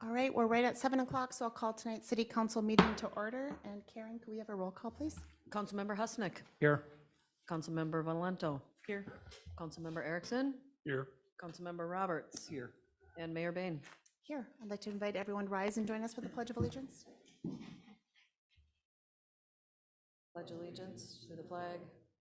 All right, we're right at 7 o'clock, so I'll call tonight's city council meeting to order. And Karen, can we have a roll call, please? Councilmember Husnick. Here. Councilmember Valento. Here. Councilmember Erickson. Here. Councilmember Roberts. Here. And Mayor Bain. Here, I'd like to invite everyone to rise and join us for the Pledge of Allegiance. Pledge allegiance to the flag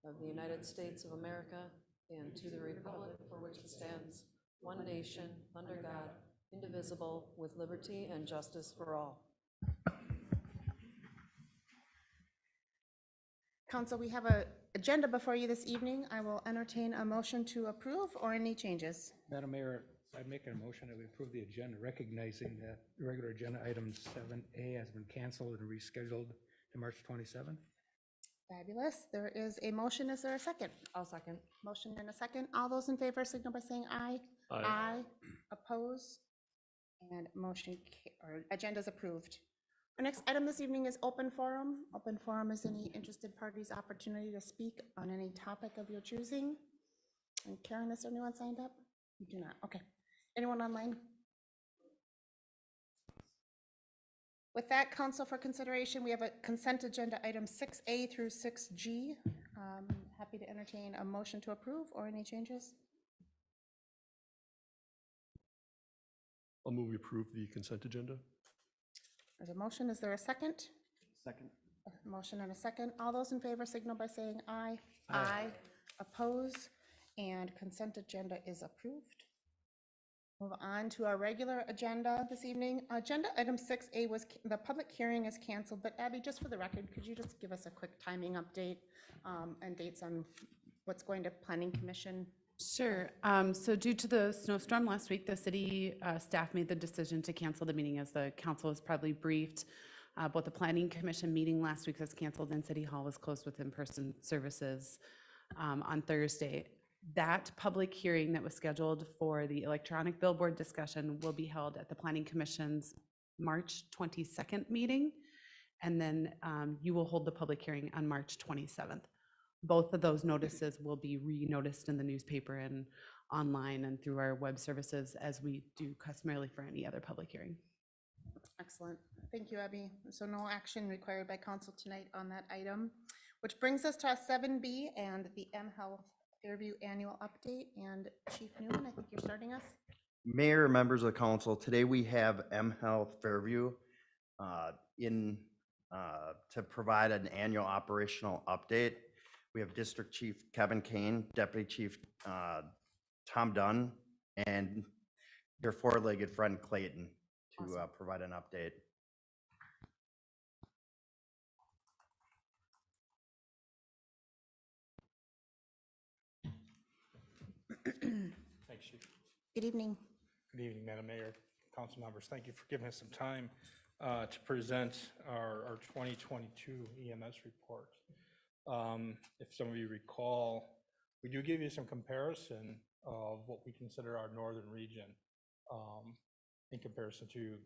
of the United States of America and to the republic for which it stands, one nation, under God, indivisible, with liberty and justice for all. Council, we have an agenda before you this evening. I will entertain a motion to approve or any changes. Madam Mayor, I'd make a motion that we approve the agenda, recognizing that the regular agenda item 7A has been canceled and rescheduled to March 27th. Fabulous. There is a motion. Is there a second? I'll second. Motion and a second. All those in favor signal by saying aye. Aye. Oppose? And agenda is approved. Our next item this evening is open forum. Open forum is any interested party's opportunity to speak on any topic of your choosing. And Karen, is there anyone signed up? You do not. Okay. Anyone online? With that, council, for consideration, we have a consent agenda item 6A through 6G. Happy to entertain a motion to approve or any changes. I'll move we approve the consent agenda. There's a motion. Is there a second? Second. A motion and a second. All those in favor signal by saying aye. Aye. Oppose? And consent agenda is approved. Move on to our regular agenda this evening. Agenda item 6A was, the public hearing is canceled, but Abby, just for the record, could you just give us a quick timing update and dates on what's going to Planning Commission? Sure. So due to the snowstorm last week, the city staff made the decision to cancel the meeting, as the council was probably briefed. Both the Planning Commission meeting last week was canceled and City Hall was closed with in-person services on Thursday. That public hearing that was scheduled for the electronic billboard discussion will be held at the Planning Commission's March 22nd meeting. And then you will hold the public hearing on March 27th. Both of those notices will be re-noticed in the newspaper and online and through our web services, as we do customarily for any other public hearing. Excellent. Thank you, Abby. So no action required by council tonight on that item, which brings us to 7B and the mHealth Fairview annual update. And Chief Newman, I think you're starting us. Mayor, members of the council, today we have mHealth Fairview to provide an annual operational update. We have District Chief Kevin Kane, Deputy Chief Tom Dunn, and your four-legged friend Clayton to Awesome. Provide an update. Thanks, Chief. Good evening. Good evening, Madam Mayor, council members. Thank you for giving us some time to present our 2022 EMS report. If some of you recall, we do give you some comparison of what we consider our northern region in comparison to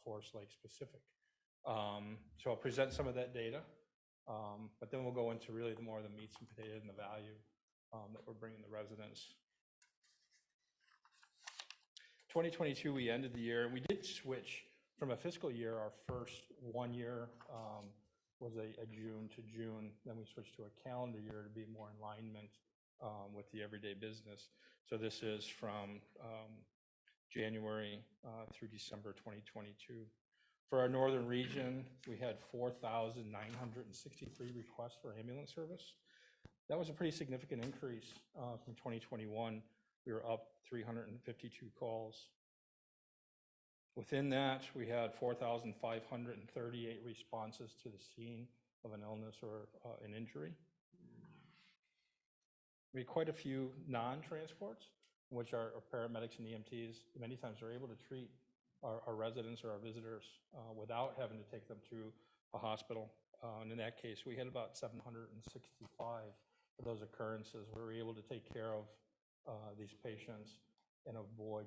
Forest Lake specific. So I'll present some of that data, but then we'll go into really more of the meats and potatoes and the value that we're bringing the residents. 2022, we ended the year, and we did switch from a fiscal year. Our first 1 year was a June to June. Then we switched to a calendar year to be more in alignment with the everyday business. So this is from January through December 2022. For our northern region, we had 4,963 requests for ambulance service. That was a pretty significant increase from 2021. We were up 352 calls. Within that, we had 4,538 responses to the scene of an illness or an injury. We had quite a few non-transports, which are paramedics and EMTs. Many times are able to treat our residents or our visitors without having to take them to a hospital. And in that case, we had about 765 of those occurrences where we were able to take care of these patients and avoid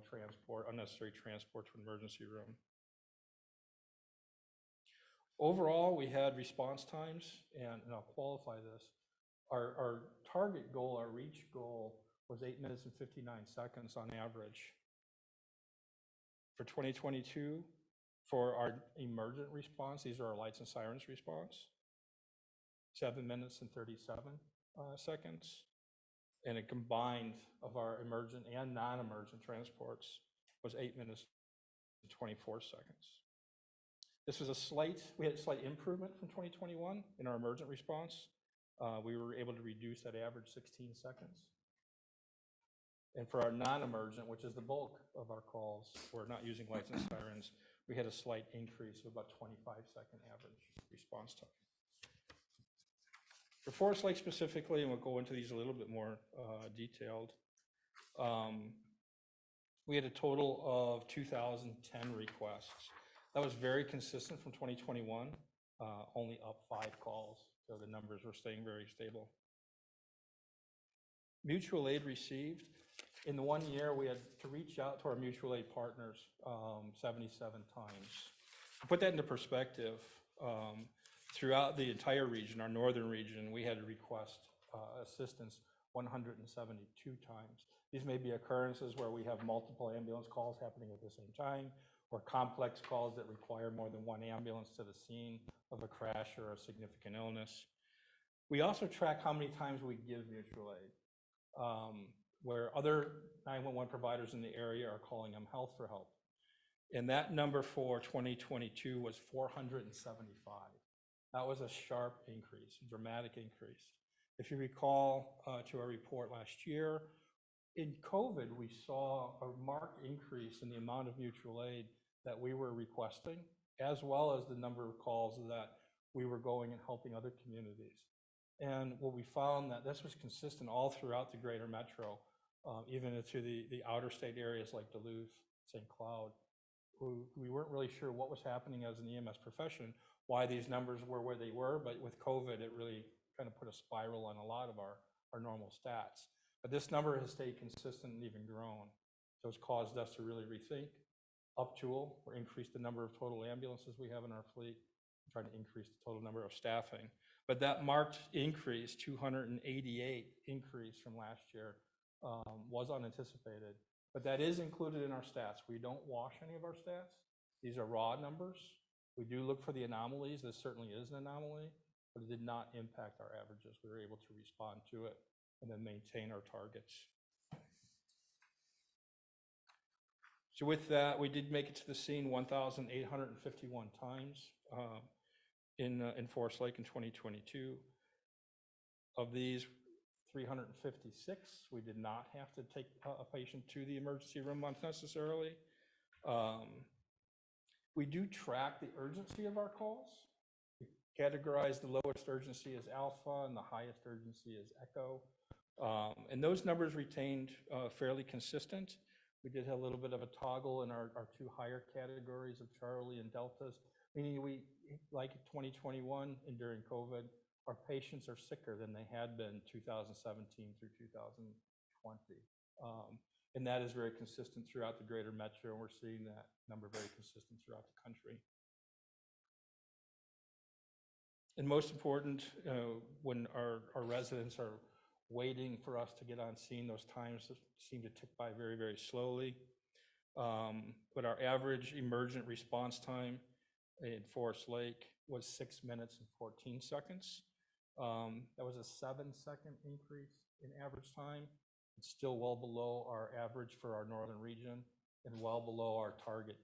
unnecessary transport to emergency room. Overall, we had response times, and I'll qualify this. Our target goal, our reach goal, was 8 minutes and 59 seconds on average. For 2022, For our emergent response, these are our lights and sirens response, 7 minutes and 37 seconds. And a combined of our emergent and non-emergent transports was 8 minutes and 24 seconds. This was we had a slight improvement from 2021 in our emergent response. We were able to reduce that average 16 seconds. And for our non-emergent, which is the bulk of our calls, we're not using lights and sirens, we had a slight increase of about 25-second average response time. For Forest Lake specifically, and we'll go into these a little bit more detailed, we had a total of 2,010 requests. That was very consistent from 2021, only up 5 calls, so the numbers were staying very stable. Mutual aid received. In the 1 year, we had to reach out to our mutual aid partners 77 times. To put that into perspective, throughout the entire region, our northern region, we had to request assistance 172 times. These may be occurrences where we have multiple ambulance calls happening at the same time, or complex calls that require more than one ambulance to the scene of a crash or a significant illness. We also track how many times we give mutual aid, where other 911 providers in the area are calling them health for help. And that number for 2022 was 475. That was a sharp increase, a dramatic increase. If you recall to our report last year, in COVID, we saw a marked increase in the amount of mutual aid that we were requesting, as well as the number of calls that we were going and helping other communities. And what we found that this was consistent all throughout the greater metro, even into the outer state areas like Duluth, St. Cloud. We weren't really sure what was happening as an EMS profession, why these numbers were where they were, but with COVID, it really kind of put a spiral on a lot of our normal stats. But this number has stayed consistent and even grown. So it's caused us to really rethink, uptool, or increase the number of total ambulances we have in our fleet, trying to increase the total number of staffing. But that marked increase, 288 increase from last year, was unanticipated. But that is included in our stats. We don't wash any of our stats. These are raw numbers. We do look for the anomalies. This certainly is an anomaly, but it did not impact our averages. We were able to respond to it and then maintain our targets. So with that, we did make it to the scene 1,851 times in Forest Lake in 2022. Of these, 356, we did not have to take a patient to the emergency room unnecessarily. We do track the urgency of our calls. We categorize the lowest urgency as alpha and the highest urgency as echo. And those numbers retained fairly consistent. We did have a little bit of a toggle in our 2 higher categories of Charlie and Deltas, meaning we, like 2021 and during COVID, our patients are sicker than they had been 2017 through 2020. And that is very consistent throughout the greater metro, and we're seeing that number very consistent throughout the country. And most important, when our residents are waiting for us to get on scene, those times seem to tick by very, very slowly. But our average emergent response time in Forest Lake was 6 minutes and 14 seconds. That was a 7-second increase in average time. It's still well below our average for our northern region and well below our target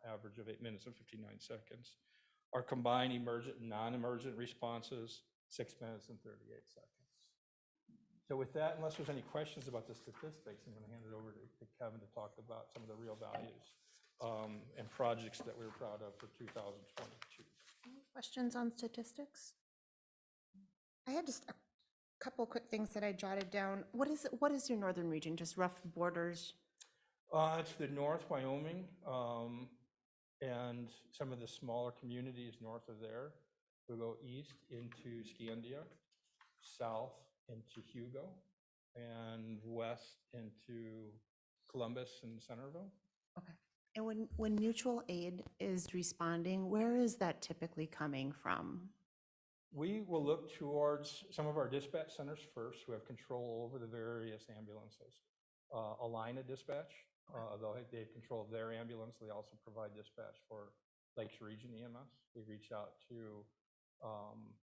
average of 8 minutes and 59 seconds. Our combined emergent and non-emergent responses, 6 minutes and 38 seconds. So with that, unless there's any questions about the statistics, I'm going to hand it over to Kevin to talk about some of the real values and projects that we're proud of for 2022. Any questions on statistics? I had just a couple quick things that I jotted down. What is your northern region? Just rough borders? It's the North Wyoming and some of the smaller communities north of there. We go east into Scandia, south into Hugo, and west into Columbus and Centerville. Okay. And when mutual aid is responding, where is that typically coming from? We will look towards some of our dispatch centers first, who have control over the various ambulances. Alina Dispatch, although they have control of their ambulance, they also provide dispatch for Lakes Region EMS. We reach out to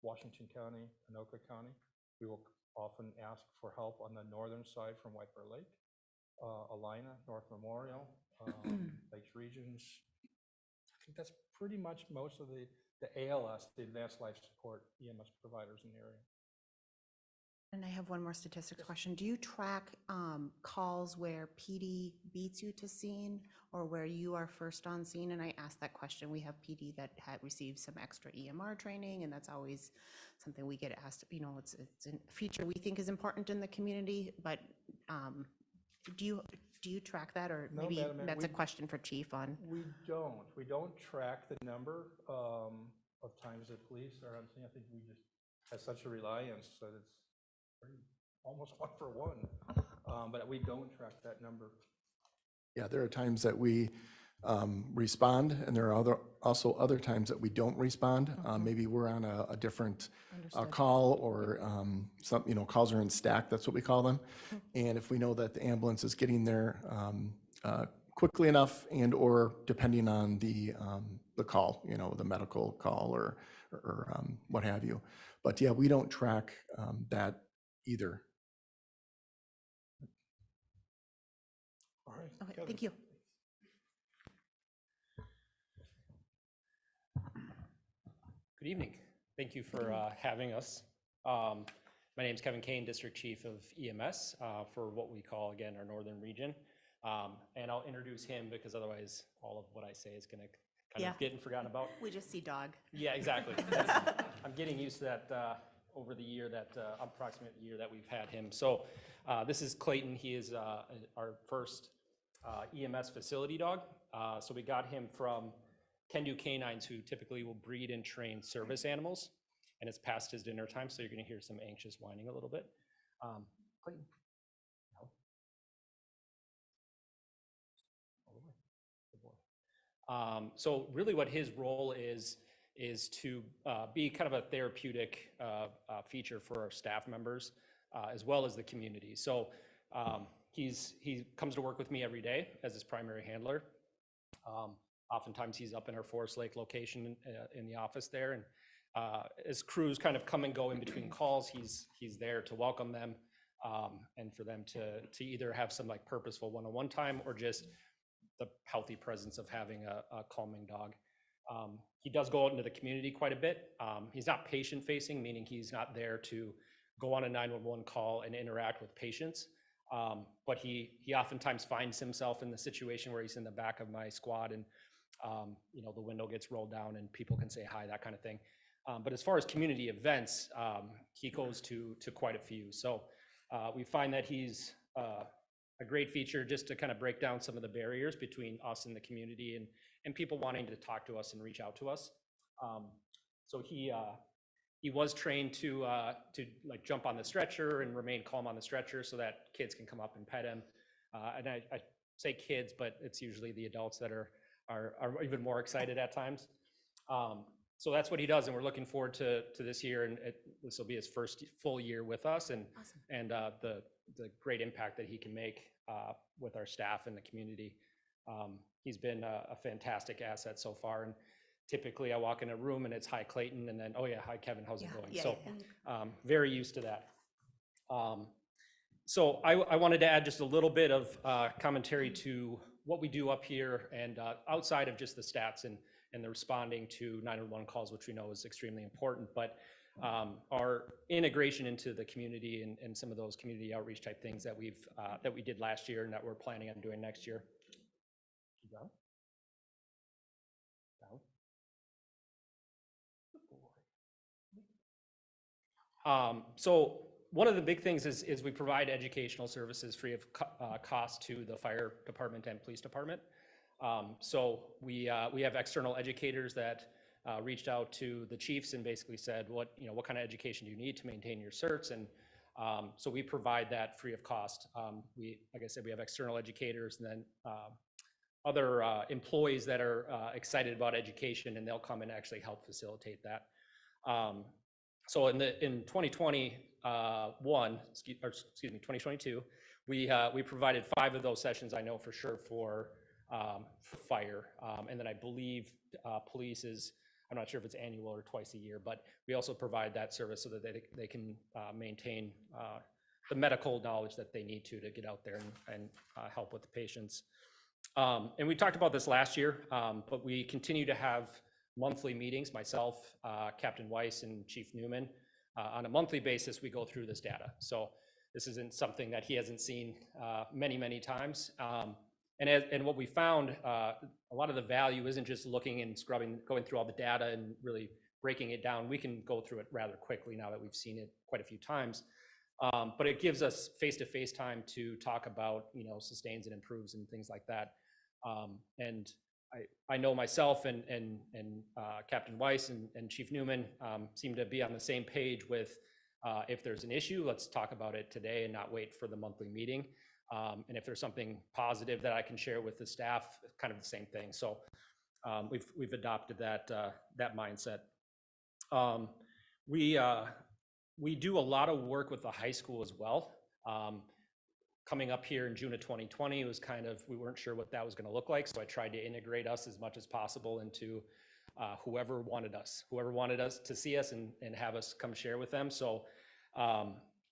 Washington County, Anoka County. We will often ask for help on the northern side from White Bear Lake, Alina, North Memorial, Lakes Regions. I think that's pretty much most of the ALS, the Advanced Life Support EMS providers in the area. And I have one more statistics question. Do you track calls where PD beats you to scene or where you are first on scene? And I asked that question. We have PD that had received some extra EMR training, and that's always something we get asked. You know, it's a feature we think is important in the community, but do you track that, or No, maybe Madam Mayor, that's a question for Chief on? We don't track the number of times that police are on scene. I think we just have such a reliance that it's almost 1 for 1, but we don't track that number. Yeah, there are times that we respond, and there are also other times that we don't respond. Maybe we're on a different call, or some, calls are in stack, that's what we call them. And if we know that the ambulance is getting there quickly enough, and or depending on the call, the medical call or what have you. But yeah, we don't track that either. All right. Okay, Kevin. thank you. Good evening. Thank you for having us. My name is Kevin Kane, District Chief of EMS for what we call, again, our Northern Region. And I'll introduce him because otherwise all of what I say is going to kind of get forgotten about. We just see dog. Yeah, exactly. I'm getting used to that over the year, approximate year that we've had him. So this is Clayton. He is our first EMS facility dog. So we got him from Kendu Canines, who typically will breed and train service animals. And it's past his dinner time, so you're going to hear some anxious whining a little bit. Clayton. No. Good boy. So really what his role is to be kind of a therapeutic feature for our staff members, as well as the community. So he comes to work with me every day as his primary handler. Oftentimes he's up in our Forest Lake location in the office there. And as crews kind of come and go in between calls, he's there to welcome them and for them to either have some like purposeful one-on-one time or just the healthy presence of having a calming dog. He does go out into the community quite a bit. He's not patient facing, meaning he's not there to go on a 911 call and interact with patients. But he oftentimes finds himself in the situation where he's in the back of my squad and the window gets rolled down and people can say hi, that kind of thing. But as far as community events, he goes to quite a few. So we find that he's a great feature just to kind of break down some of the barriers between us and the community and people wanting to talk to us and reach out to us. So he was trained to like jump on the stretcher and remain calm on the stretcher so that kids can come up and pet him. And I say kids, but it's usually the adults that are even more excited at times. So that's what he does, and we're looking forward to this year, and this will be his first full year with us, and Awesome. and the great impact that he can make with our staff and the community. He's been a fantastic asset so far, and typically I walk in a room and it's hi Clayton, and then oh yeah, hi Kevin, how's it going? So very used to that. So I wanted to add just a little bit of commentary to what we do up here and outside of just the stats and the responding to 911 calls, which we know is extremely important, but our integration into the community and some of those community outreach type things that we did last year and that we're planning on doing next year. Keep going. Down. So one of the big things is we provide educational services free of cost to the fire department and police department. So we have external educators that reached out to the chiefs and basically said, what kind of education do you need to maintain your certs? And so we provide that free of cost. Like I said, we have external educators and then other employees that are excited about education, and they'll come and actually help facilitate that. So in 2022, we provided 5 of those sessions, I know for sure, for fire. And then I believe police is, I'm not sure if it's annual or twice a year, but we also provide that service so that they can maintain the medical knowledge that they need to get out there and help with the patients. And we talked about this last year, but we continue to have monthly meetings, myself, Captain Weiss, and Chief Newman. On a monthly basis, we go through this data. So this isn't something that he hasn't seen many, many times. And what we found, a lot of the value isn't just looking and scrubbing, going through all the data and really breaking it down. We can go through it rather quickly now that we've seen it quite a few times. But it gives us face-to-face time to talk about, sustains and improves and things like that. And I know myself and Captain Weiss and Chief Newman seem to be on the same page with if there's an issue, let's talk about it today and not wait for the monthly meeting. And if there's something positive that I can share with the staff, kind of the same thing. So we've adopted that mindset. We do a lot of work with the high school as well. Coming up here in June of 2020, it was we weren't sure what that was going to look like. So I tried to integrate us as much as possible into whoever wanted us to see us and have us come share with them. So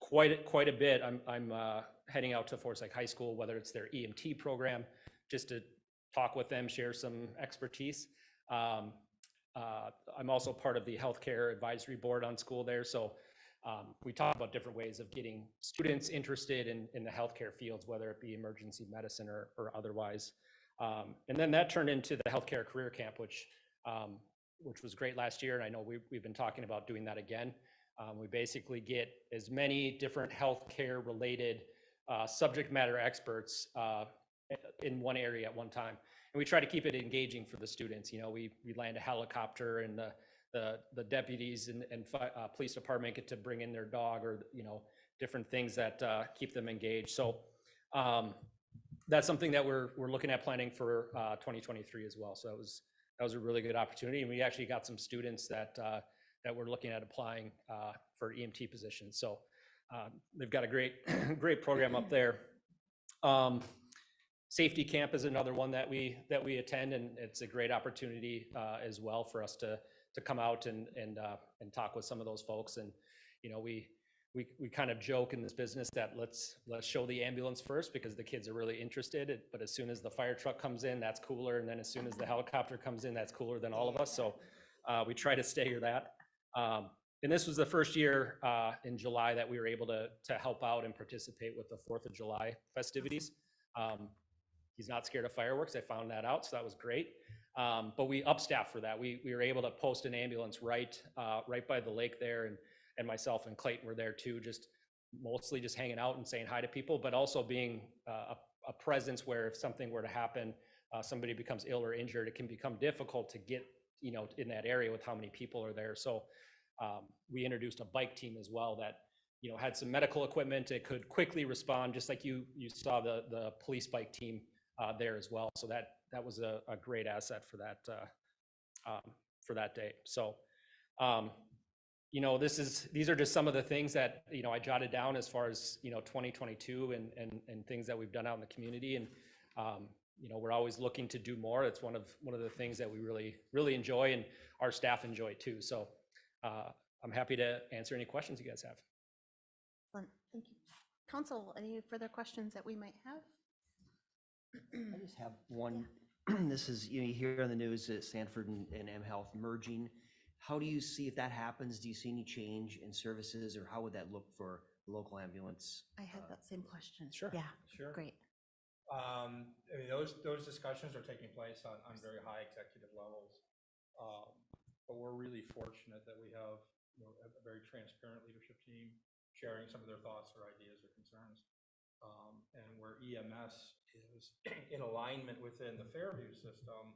quite a bit. I'm heading out to Forest Lake High School, whether it's their EMT program, just to talk with them, share some expertise. I'm also part of the healthcare advisory board on school there. So we talk about different ways of getting students interested in the healthcare fields, whether it be emergency medicine or otherwise. And then that turned into the healthcare career camp, which was great last year. And I know we've been talking about doing that again. We basically get as many different healthcare related subject matter experts in one area at one time. And we try to keep it engaging for the students. We land a helicopter and the deputies and police department get to bring in their dog or, different things that keep them engaged. So that's something that we're looking at planning for 2023 as well. So that was a really good opportunity. And we actually got some students that we're looking at applying for EMT positions. So they've got a great program up there. Safety camp is another one that we attend, and it's a great opportunity as well for us to come out and talk with some of those folks. And we kind of joke in this business that let's show the ambulance first because the kids are really interested. But as soon as the fire truck comes in, that's cooler, and then as soon as the helicopter comes in, that's cooler than all of us. So we try to stagger that. And this was the first year in July that we were able to help out and participate with the 4th of July festivities. He's not scared of fireworks. I found that out, so that was great. But we upstaffed for that. We were able to post an ambulance right by the lake there, and myself and Clayton were there too, mostly just hanging out and saying hi to people, but also being a presence where if something were to happen, somebody becomes ill or injured, it can become difficult to get in that area with how many people are there. So we introduced a bike team as well that had some medical equipment. It could quickly respond, just like you saw the police bike team there as well. So that was a great asset for that day. So these are just some of the things that I jotted down as far as 2022 and things that we've done out in the community. And we're always looking to do more. It's one of the things that we really enjoy, and our staff enjoy too. So I'm happy to answer any questions you guys have. Excellent. Thank you. Council, any further questions that we might have? I just have one. This is, you hear on the news that Sanford and mHealth merging. How do you see if that happens? Do you see any change in services, or how would that look for local ambulance? I had that same question. Sure. Yeah, Sure. great. I mean, those discussions are taking place on very high executive levels. But we're really fortunate that we have a very transparent leadership team sharing some of their thoughts or ideas or concerns. And where EMS is in alignment within the Fairview system,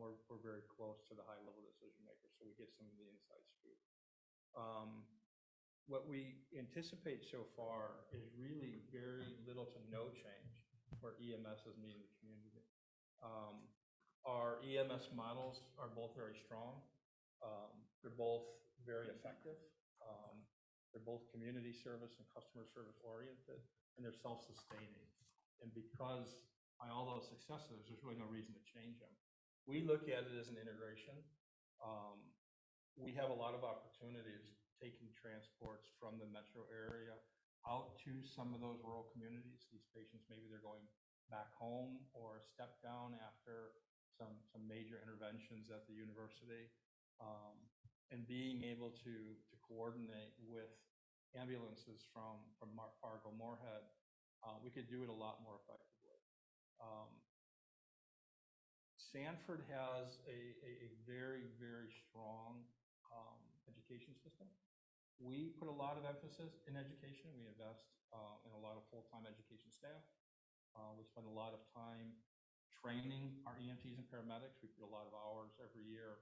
we're very close to the high level decision makers, so we get some of the inside scoop. What we anticipate so far is really very little to no change where EMS is meeting the community. Our EMS models are both very strong. They're both very effective. They're both community service and customer service oriented, and they're self-sustaining. And because by all those successes, there's really no reason to change them. We look at it as an integration. We have a lot of opportunities taking transports from the metro area out to some of those rural communities. These patients, maybe they're going back home or step down after some major interventions at the university. And being able to coordinate with ambulances from Fargo Moorhead, we could do it a lot more effectively. Sanford has a very, very strong education system. We put a lot of emphasis in education. We invest in a lot of full-time education staff. We spend a lot of time training our EMTs and paramedics. We put a lot of hours every year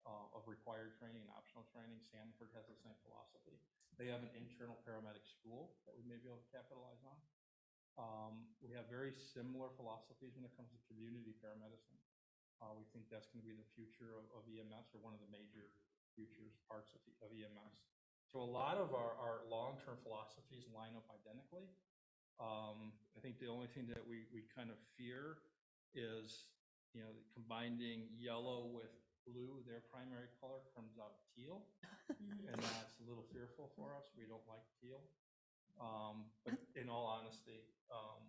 of required training and optional training. Sanford has the same philosophy. They have an internal paramedic school that we may be able to capitalize on. We have very similar philosophies when it comes to community paramedicine. We think that's going to be the future of EMS, or one of the major futures parts of EMS. So a lot of our long-term philosophies line up identically. I think the only thing that we kind of fear is, combining yellow with blue. Their primary color comes out teal, and that's a little fearful for us. We don't like teal. But in all honesty,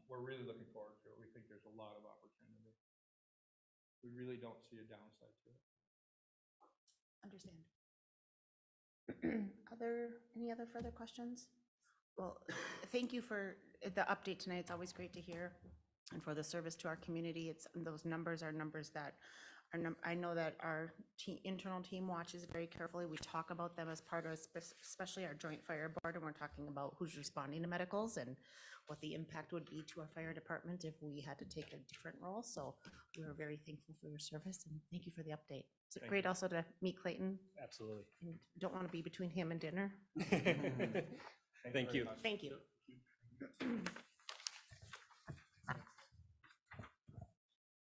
we're really looking forward to it. We think there's a lot of opportunity. We really don't see a downside to it. Understand. Any other further questions? Well, thank you for the update tonight. It's always great to hear, and for the service to our community. Those numbers are numbers that I know that our internal team watches very carefully. We talk about them as part of, especially our joint fire board, and we're talking about who's responding to medicals and what the impact would be to our fire department if we had to take a different role. So we're very thankful for your service, and thank you for the update. It's great also to meet Clayton. Absolutely. And don't want to be between him and dinner. Thank you. Thank you.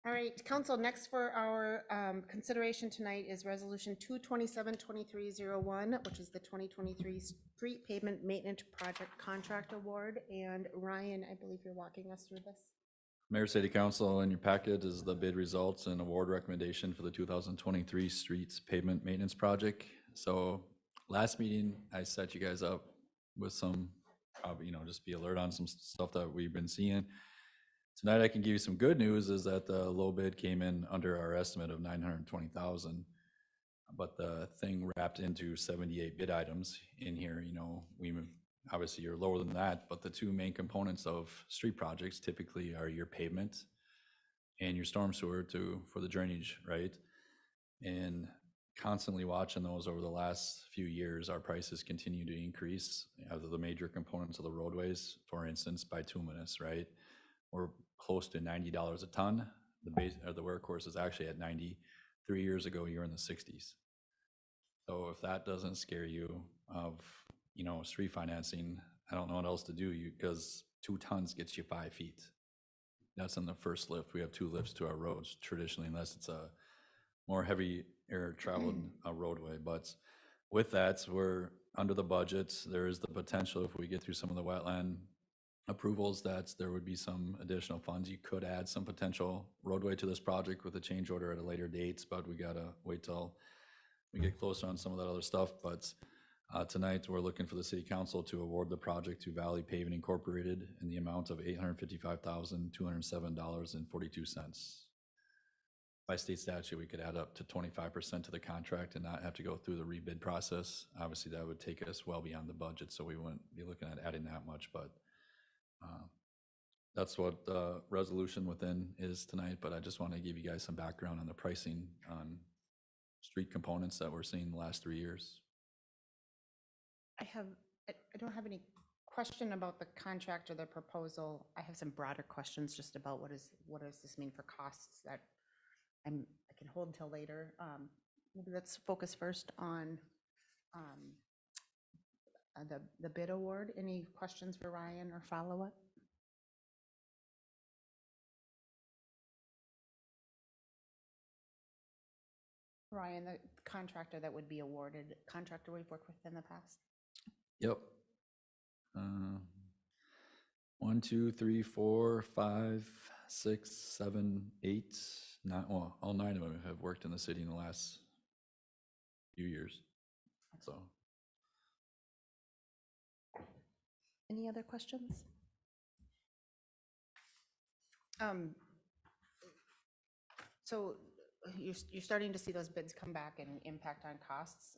All right, council, next for our consideration tonight is Resolution 227-2301, which is the 2023 Street Pavement Maintenance Project Contract Award. And Ryan, I believe you're walking us through this. Mayor, City Council, in your packet is the bid results and award recommendation for the 2023 Streets Pavement Maintenance Project. So last meeting, I set you guys up with some, just be alert on some stuff that we've been seeing. Tonight, I can give you some good news, is that the low bid came in under our estimate of $920,000, but the thing wrapped into 78 bid items in here. We obviously are lower than that, but the two main components of street projects typically are your pavement and your storm sewer for the drainage, right? And constantly watching those over the last few years, our prices continue to increase. The major components of the roadways, for instance, bituminous, right? We're close to $90 a ton. The workhorse is actually at 90. 3 years ago, you're in the 60s. So if that doesn't scare you of, street financing, I don't know what else to do, because 2 tons gets you 5 feet. That's in the first lift. We have 2 lifts to our roads traditionally, unless it's a more heavy air traveled roadway. But with that, we're under the budget. There is the potential, if we get through some of the wetland approvals, that there would be some additional funds. You could add some potential roadway to this project with a change order at a later date, but we gotta wait till we get closer on some of that other stuff. But tonight, we're looking for the City Council to award the project to Valley Paving Incorporated in the amount of $855,207.42. By state statute, we could add up to 25% to the contract and not have to go through the rebid process. Obviously, that would take us well beyond the budget, so we wouldn't be looking at adding that much, but that's what the resolution within is tonight. But I just want to give you guys some background on the pricing on street components that we're seeing the last 3 years. I don't have any question about the contract or the proposal. I have some broader questions just about what does this mean for costs that I can hold until later. Maybe let's focus first on the bid award. Any questions for Ryan or follow-up? Ryan, the contractor that would be awarded, contractor we've worked with in the past? Yep. 1, 2, 3, 4, 5, 6, 7, 8, 9, well, all 9 of them have worked in the city in the last few years. So, Any other questions? So you're starting to see those bids come back and impact on costs.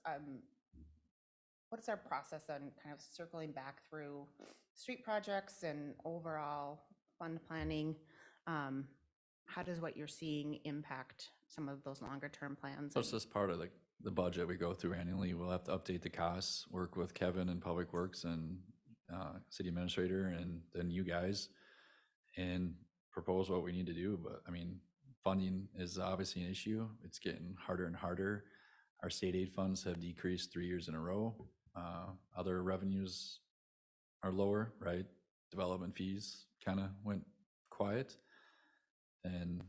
What is our process on kind of circling back through street projects and overall fund planning? How does what you're seeing impact some of those longer term plans? so it's just part of the budget we go through annually. We'll have to update the costs, work with Kevin and Public Works and city administrator and then you guys and propose what we need to do. But I mean, funding is obviously an issue. It's getting harder and harder. Our state aid funds have decreased 3 years in a row. Other revenues are lower, right? Development fees kind of went quiet. And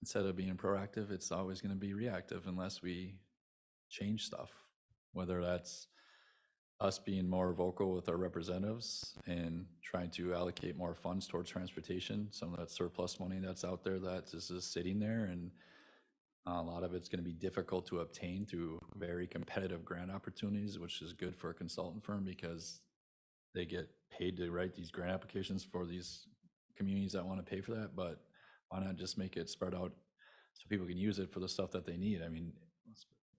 instead of being proactive, it's always going to be reactive unless we change stuff, whether that's us being more vocal with our representatives and trying to allocate more funds towards transportation, some of that surplus money that's out there that is just sitting there, and a lot of it's going to be difficult to obtain through very competitive grant opportunities, which is good for a consultant firm because they get paid to write these grant applications for these communities that want to pay for that. But why not just make it spread out so people can use it for the stuff that they need? I mean,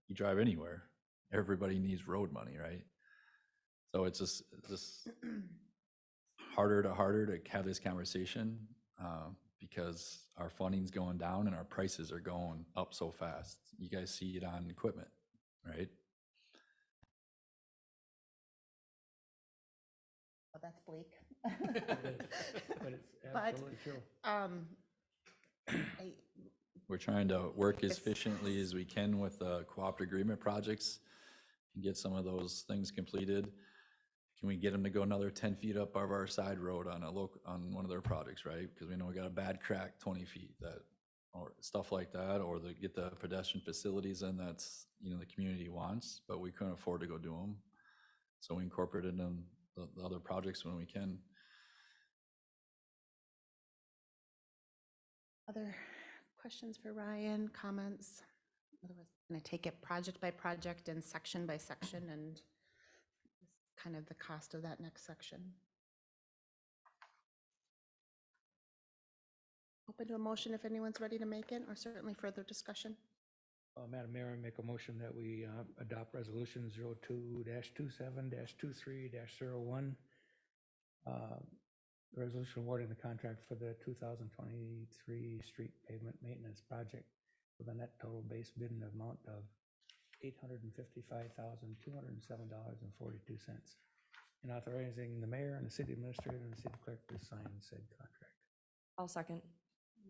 you drive anywhere, everybody needs road money, right? So it's just harder to have this conversation because our funding's going down and our prices are going up so fast. You guys see it on equipment, right? Well, that's bleak. But it's absolutely true. We're trying to work as Yes. efficiently as we can with cooperative agreement projects and get some of those things completed. Can we get them to go another 10 feet up of our side road on on one of their projects, right? Because we know we got a bad crack 20 feet or stuff like that, or get the pedestrian facilities in that's, the community wants, but we couldn't afford to go do them. So we incorporated them, the other projects when we can. Other questions for Ryan, comments? Otherwise, I'm going to take it project by project and section by section and kind of the cost of that next section. Open to a motion if anyone's ready to make it, or certainly further discussion. Madam Mayor, I make a motion that we adopt resolution 02-27-23-01. Resolution awarding the contract for the 2023 street pavement maintenance project with a net total base bid amount of $855,207.42, and authorizing the mayor and the city administrator and the city clerk to sign said contract. I'll second.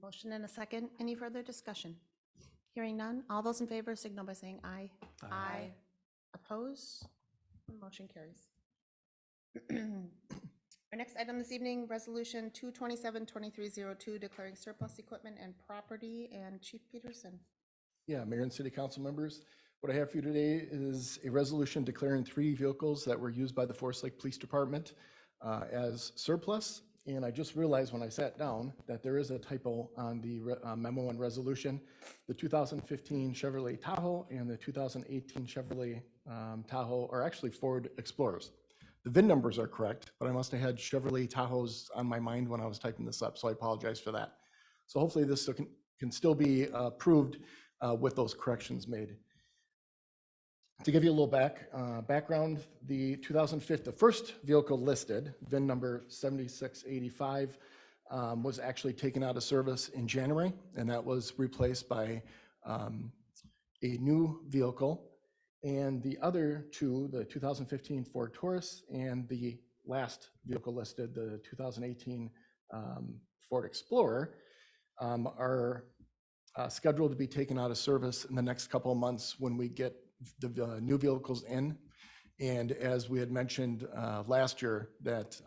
Motion and a second. Any further discussion? Hearing none. All those in favor signal by saying aye. Aye. Oppose? Motion carries. Our next item this evening, Resolution 227-2302, declaring surplus equipment and property, and Chief Peterson. Yeah, Mayor and City Council members, what I have for you today is a resolution declaring 3 vehicles that were used by the Forest Lake Police Department as surplus. And I just realized when I sat down that there is a typo on the memo and resolution. The 2015 Chevrolet Tahoe and the 2018 Chevrolet Tahoe are actually Ford Explorers. The VIN numbers are correct, but I must have had Chevrolet Tahoes on my mind when I was typing this up, so I apologize for that. So hopefully this can still be approved with those corrections made. To give you a little background, the first vehicle listed, VIN number 7685, was actually taken out of service in January, and that was replaced by a new vehicle. And the other 2, the 2015 Ford Taurus and the last vehicle listed, the 2018 Ford Explorer, are scheduled to be taken out of service in the next couple of months when we get the new vehicles in. And as we had mentioned last year that,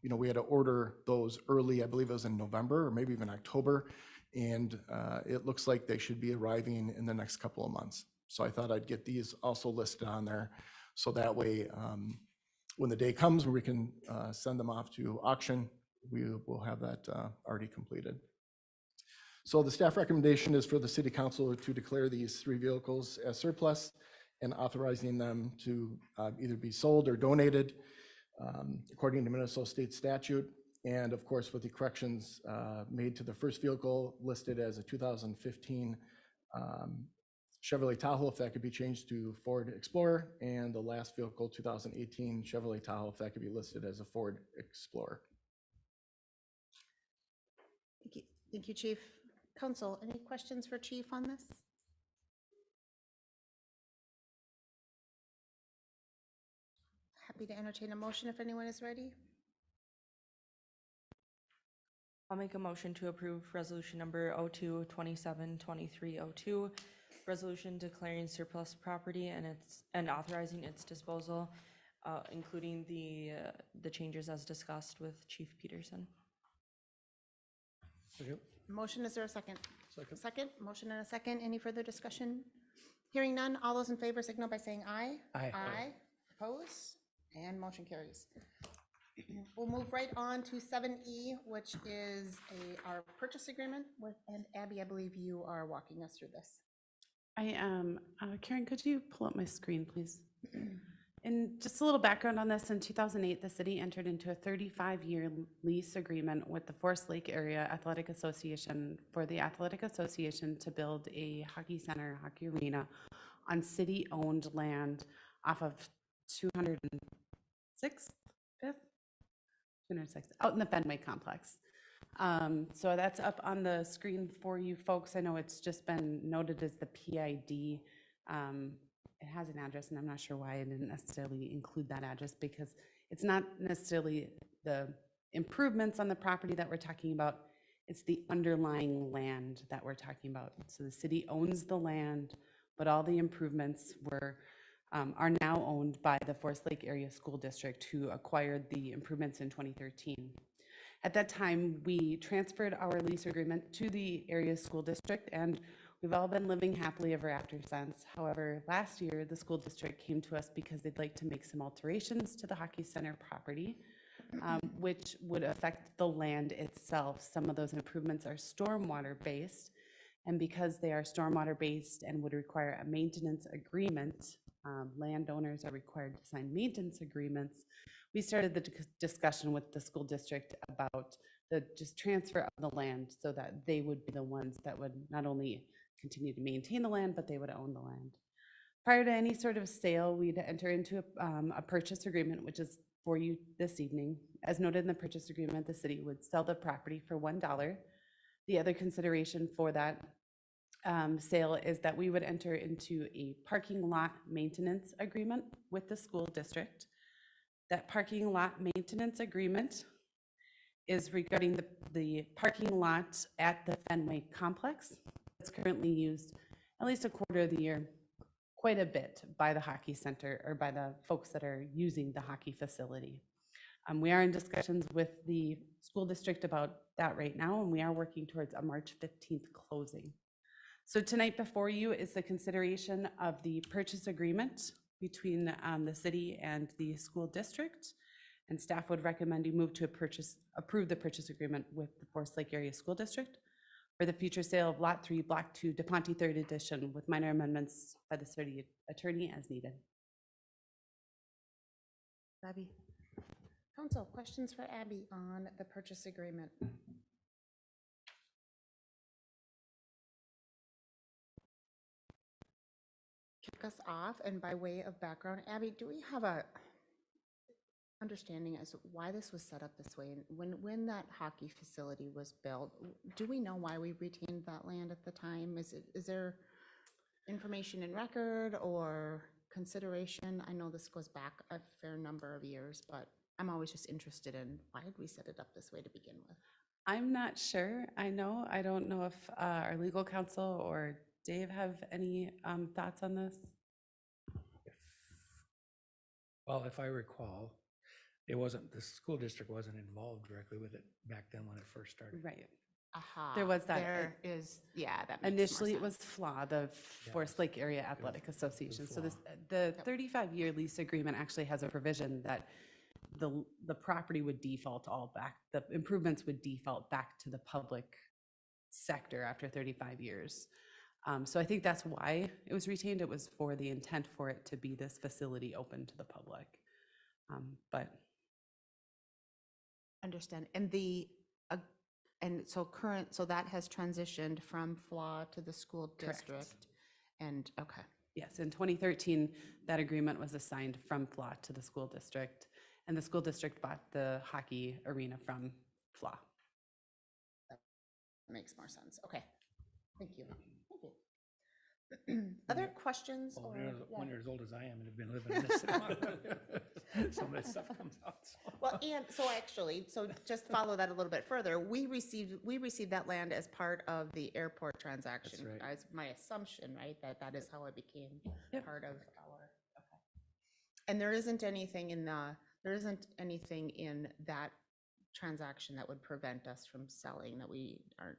we had to order those early, I believe it was in November or maybe even October. And it looks like they should be arriving in the next couple of months. So I thought I'd get these also listed on there. So that way, when the day comes where we can send them off to auction, we will have that already completed. So the staff recommendation is for the city council to declare these 3 vehicles as surplus and authorizing them to either be sold or donated according to Minnesota state statute. And of course, with the corrections made to the first vehicle listed as a 2015 Chevrolet Tahoe, if that could be changed to Ford Explorer, and the last vehicle, 2018 Chevrolet Tahoe, if that could be listed as a Ford Explorer. Thank you, Chief. Council, any questions for Chief on this? Happy to entertain a motion if anyone is ready. I'll make a motion to approve resolution number 02-27-2302, resolution declaring surplus property and authorizing its disposal, including the changes as discussed with Chief Peterson. Motion, is there a second? Second, motion and a second. Any further discussion? Hearing none, all those in favor signal by saying aye. Aye. Aye. Oppose? And motion carries. We'll move right on to 7E, which is our purchase agreement with, and Abby, I believe you are walking us through this. I am. Karen, could you pull up my screen, please? And just a little background on this, in 2008, the city entered into a 35-year lease agreement with the Forest Lake Area Athletic Association for the Athletic Association to build a hockey center, hockey arena on city-owned land off of 206th, out in the Fenway complex. So that's up on the screen for you folks. I know it's just been noted as the PID. It has an address, and I'm not sure why I didn't necessarily include that address, because it's not necessarily the improvements on the property that we're talking about. It's the underlying land that we're talking about. So the city owns the land, but all the improvements are now owned by the Forest Lake Area School District, who acquired the improvements in 2013. At that time, we transferred our lease agreement to the area school district, and we've all been living happily ever after since. However, last year, the school district came to us because they'd like to make some alterations to the hockey center property, which would affect the land itself. Some of those improvements are stormwater-based, and because they are stormwater-based and would require a maintenance agreement, landowners are required to sign maintenance agreements. We started the discussion with the school district about the just transfer of the land so that they would be the ones that would not only continue to maintain the land, but they would own the land. Prior to any sort of sale, we'd enter into a purchase agreement, which is for you this evening. As noted in the purchase agreement, the city would sell the property for $1. The other consideration for that sale is that we would enter into a parking lot maintenance agreement with the school district. That parking lot maintenance agreement is regarding the parking lot at the Fenway complex. It's currently used at least a quarter of the year, quite a bit, by the hockey center or by the folks that are using the hockey facility. We are in discussions with the school district about that right now, and we are working towards a March 15th closing. So tonight before you is the consideration of the purchase agreement between the city and the school district, and staff would recommend you move to approve the purchase agreement with the Forest Lake Area School District for the future sale of Lot 3, Block 2, DePonte 3rd Edition, with minor amendments by the city attorney as needed. Abby. Council, questions for Abby on the purchase agreement? Kick us off, and by way of background, Abby, do we have a understanding as to why this was set up this way? And when that hockey facility was built, do we know why we retained that land at the time? Is there information in record or consideration? I know this goes back a fair number of years, but I'm always just interested in why did we set it up this way to begin with? I'm not sure. I don't know if our legal counsel or Dave have any thoughts on this. Well, if I recall, the school district wasn't involved directly with it back then when it first started. Right. Aha. There was that. There is, yeah, that makes more Initially, it was sense. FLA, the Forest Lake Area Athletic Association. So the 35-year lease agreement actually has a provision that the property would default all back, the improvements would default back to the public sector after 35 years. So I think that's why it was retained. It was for the intent for it to be this facility open to the public. But Understand. And and so so that has transitioned from FLA to the school Correct. district. And, okay. yes, in 2013, that agreement was assigned from FLA to the school district, and the school district bought the hockey arena from FLA. That makes more sense. Okay. Thank you. Thank you. Other questions? Well, or when you're yeah. when you're as old as I am and have been living in this city, some of that stuff comes out. So. Well, and so actually, so just follow that a little bit further. We received that land as part of the airport transaction. right. As my assumption, right, that is how it became Yep. part of our, okay. And there isn't anything in that transaction that would prevent us from selling, that we aren't,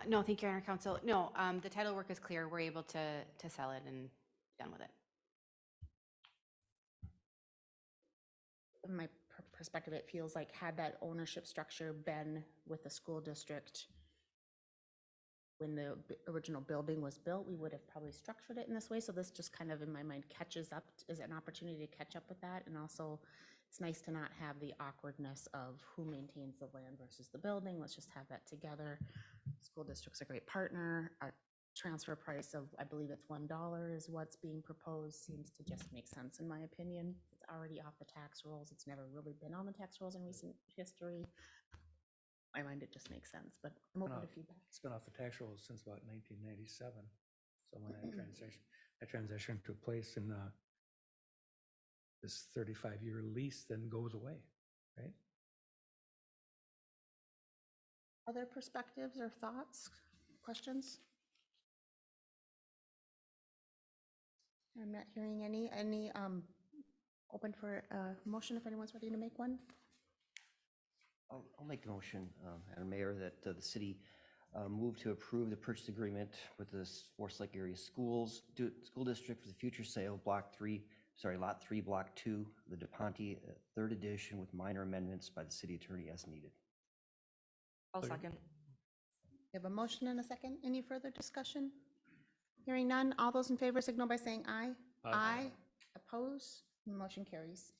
No, thank you, Your Honor, Counsel. No, the title work is clear. We're able to sell it and be done with it. from my perspective, it feels like had that ownership structure been with the school district when the original building was built, we would have probably structured it in this way. So this just kind of, in my mind, catches up, is an opportunity to catch up with that. And also, it's nice to not have the awkwardness of who maintains the land versus the building. Let's just have that together. School district's a great partner. A transfer price of, I believe it's $1 is what's being proposed, seems to just make sense in my opinion. It's already off the tax rolls. It's never really been on the tax rolls in recent history. In my mind, it just makes sense, but I'm open to feedback. It's been off the tax rolls since about 1997. So when that transition took place in this 35-year lease then goes away, right? Other perspectives or thoughts, questions? I'm not hearing any open for a motion if anyone's ready to make one. I'll make a motion, Madam Mayor, that the city move to approve the purchase agreement with the Forest Lake Area School District for the future sale of Lot 3, Block 2, the DePonte third edition with minor amendments by the city attorney as needed. I'll second. We have a motion and a second. Any further discussion? Hearing none. All those in favor signal by saying aye. Aye. Oppose? Motion carries.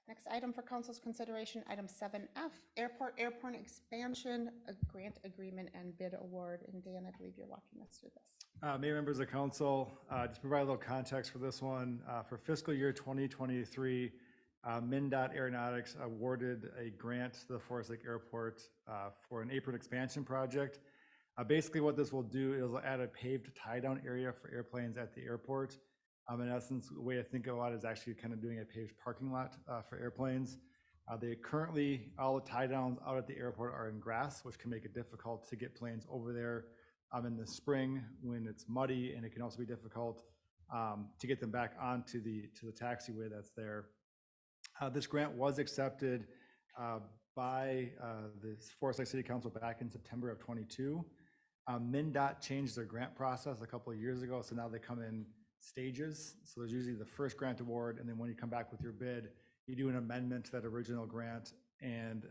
Next item for council's consideration, item 7F, airport expansion, a grant agreement and bid award. And Dan, I believe you're walking us through this. Mayor, members of council, just provide a little context for this one. For fiscal year 2023, MnDOT Aeronautics awarded a grant to the Forest Lake Airport for an apron expansion project. Basically what this will do is it'll add a paved tie-down area for airplanes at the airport. In essence, the way I think about it is actually kind of doing a paved parking lot for airplanes. They currently, all the tie downs out at the airport are in grass, which can make it difficult to get planes over there in the spring when it's muddy, and it can also be difficult to get them back onto the taxiway that's there. This grant was accepted by the Forest Lake City Council back in September of 22. MnDOT changed their grant process a couple of years ago, so now they come in stages. So there's usually the first grant award, and then when you come back with your bid, you do an amendment to that original grant, and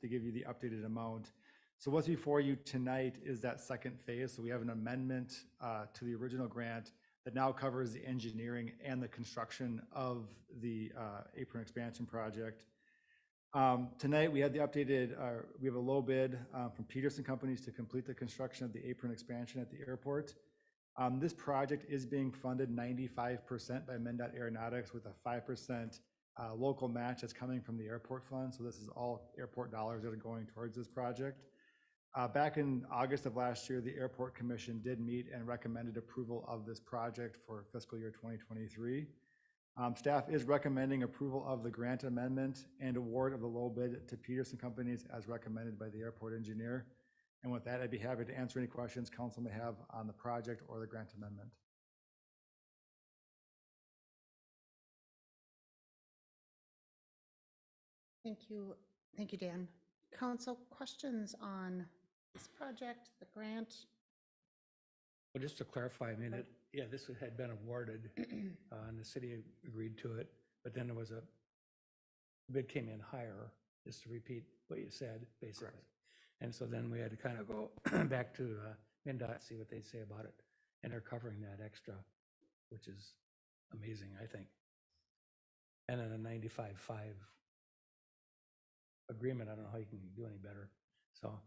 they give you the updated amount. So what's before you tonight is that second phase. So we have an amendment to the original grant that now covers the engineering and the construction of the apron expansion project. Tonight we had the updated, we have a low bid from Peterson Companies to complete the construction of the apron expansion at the airport. This project is being funded 95% by MnDOT Aeronautics with a 5% local match that's coming from the airport fund. So this is all airport dollars that are going towards this project. Back in August of last year, the Airport Commission did meet and recommended approval of this project for fiscal year 2023. Staff is recommending approval of the grant amendment and award of the low bid to Peterson Companies as recommended by the airport engineer. And with that, I'd be happy to answer any questions council may have on the project or the grant amendment. Thank you, Dan. Council, questions on this project, the grant? Well, just to clarify, I mean, this had been awarded and the city agreed to it, but then there was the bid came in higher, just to repeat what you said, basically. And so then we had to kind of go back to MinDOT, see what they say about it. And they're covering that extra, which is amazing, I think. And then a 95.5 agreement, I don't know how you can do any better, so.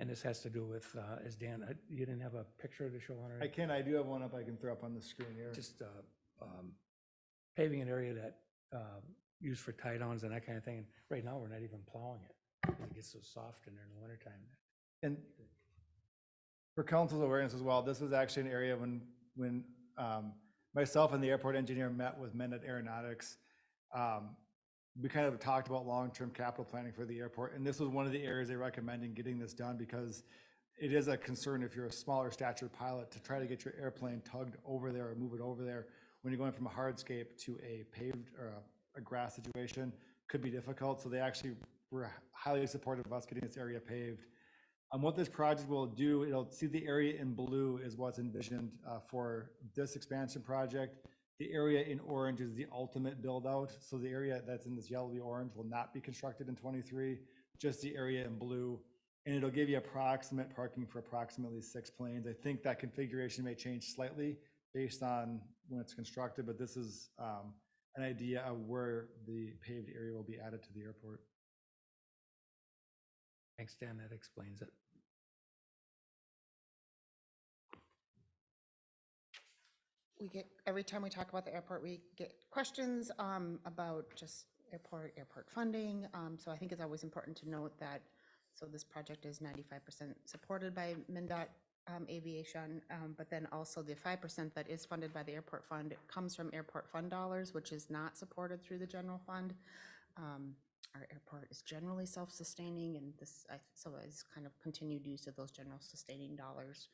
And this has to do with, as Dan, you didn't have a picture to show on it? I do have one up I can throw up on the screen here. Just paving an area that used for tie downs and that kind of thing. And right now, we're not even plowing it. It gets so soft in there in the wintertime. And for council's awareness as well, this was actually an area when myself and the airport engineer met with MinDOT Aeronautics. We kind of talked about long-term capital planning for the airport, and this was one of the areas they recommended getting this done because it is a concern if you're a smaller stature pilot to try to get your airplane tugged over there or move it over there when you're going from a hardscape to a paved or a grass situation could be difficult. So they actually were highly supportive of us getting this area paved. What this project will do, it'll see the area in blue is what's envisioned for this expansion project. The area in orange is the ultimate build out. So the area that's in this yellowy orange will not be constructed in 23, just the area in blue. And it'll give you approximate parking for approximately 6 planes. I think that configuration may change slightly based on when it's constructed, but this is an idea of where the paved area will be added to the airport. Thanks, Dan, that explains it. We get, every time we talk about the airport, we get questions about just airport funding. So I think it's always important to note that, so this project is 95% supported by MinDOT Aviation, but then also the 5% that is funded by the airport fund, it comes from airport fund dollars, which is not supported through the general fund. Our airport is generally self-sustaining, and this, so is kind of continued use of those general sustaining dollars.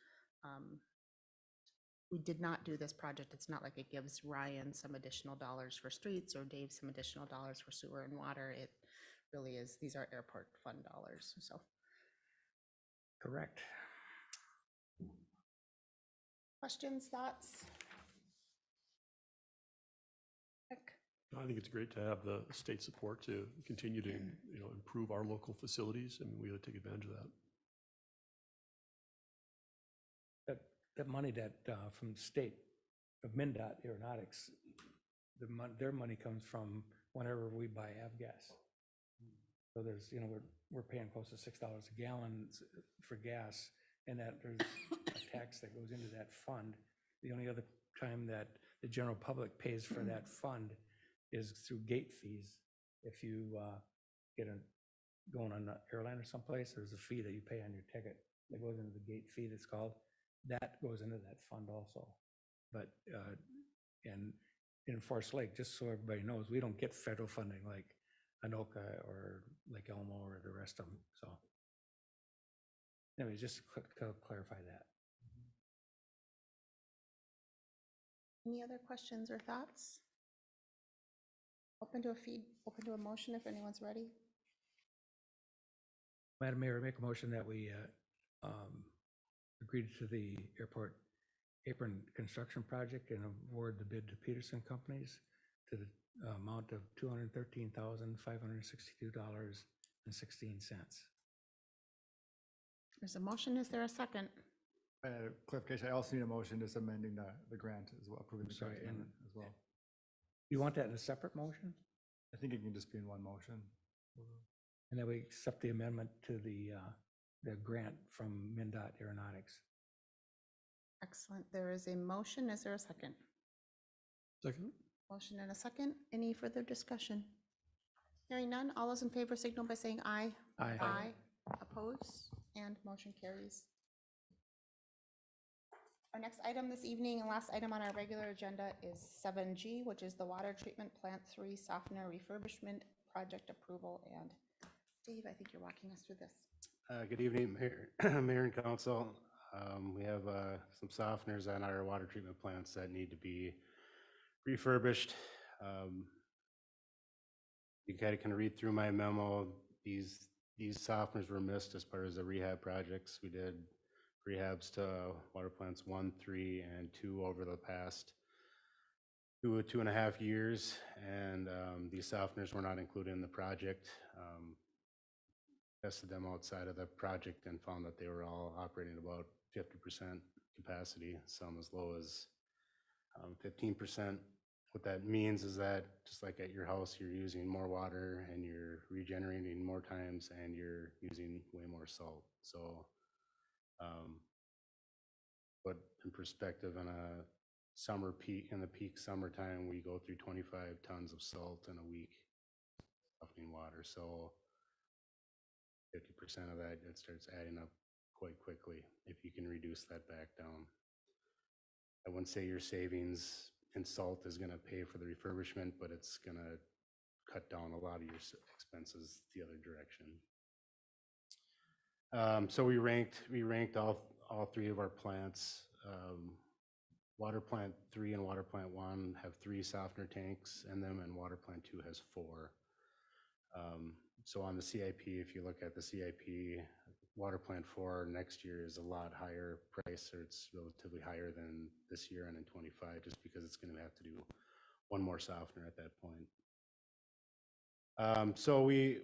We did not do this project. It's not like it gives Ryan some additional dollars for streets or Dave some additional dollars for sewer and water. It really is, these are airport fund dollars, so. Correct. Questions, thoughts? Rick? I think it's great to have the state support to continue to, improve our local facilities, and we ought to take advantage of that. That money that from the state of MinDOT Aeronautics, their money comes from whenever we buy avgas. So there's, we're paying close to $6 a gallon for gas, and that there's a tax that goes into that fund. The only other time that the general public pays for that fund is through gate fees. If you going on an airline or someplace, there's a fee that you pay on your ticket that goes into the gate fee that's called. That goes into that fund also. But and in Forest Lake, just so everybody knows, we don't get federal funding like Anoka or Lake Elmo or the rest of them. So anyway, just to clarify that. Any other questions or thoughts? Open to a motion if anyone's ready. Madam Mayor, I make a motion that we agreed to the airport apron construction project and award the bid to Peterson Companies to the amount of $213,562.16. There's a motion. Is there a second? Clarification, I also need a motion just amending the grant as well, approving the Sorry, grant amendment as well. You want that in a separate motion? I think it can just be in one motion. And then we accept the amendment to the grant from MinDOT Aeronautics. Excellent. There is a motion. Is there a second? Second? Motion and a second. Any further discussion? Hearing none. All those in favor signal by saying aye. Aye. Aye. Oppose, and motion carries. Our next item this evening and last item on our regular agenda is 7G, which is the Water Treatment Plant 3 Softener Refurbishment Project Approval. And Dave, I think you're walking us through this. Good evening, Mayor, Mayor and Council. We have some softeners on our water treatment plants that need to be refurbished. You kind of can read through my memo. These softeners were missed as part of the rehab projects. We did rehabs to water plants 1, 3, and 2 over the past 2.5 years, and these softeners were not included in the project. tested them outside of the project and found that they were all operating about 50% capacity, some as low as 15%. What that means is that just like at your house, you're using more water and you're regenerating more times and you're using way more salt. So, but in perspective, in a summer peak, in the peak summertime, we go through 25 tons of salt in a week, softening water. So 50% of that, it starts adding up quite quickly if you can reduce that back down. I wouldn't say your savings in salt is going to pay for the refurbishment, but it's going to cut down a lot of your expenses the other direction. So we ranked all three of our plants. Water plant 3 and water plant 1 have 3 softener tanks in them, and water plant 2 has 4. So on the CIP, if you look at the CIP, water plant 4 next year is a lot higher price, or it's relatively higher than this year and in 25, just because it's going to have to do one more softener at that point. So we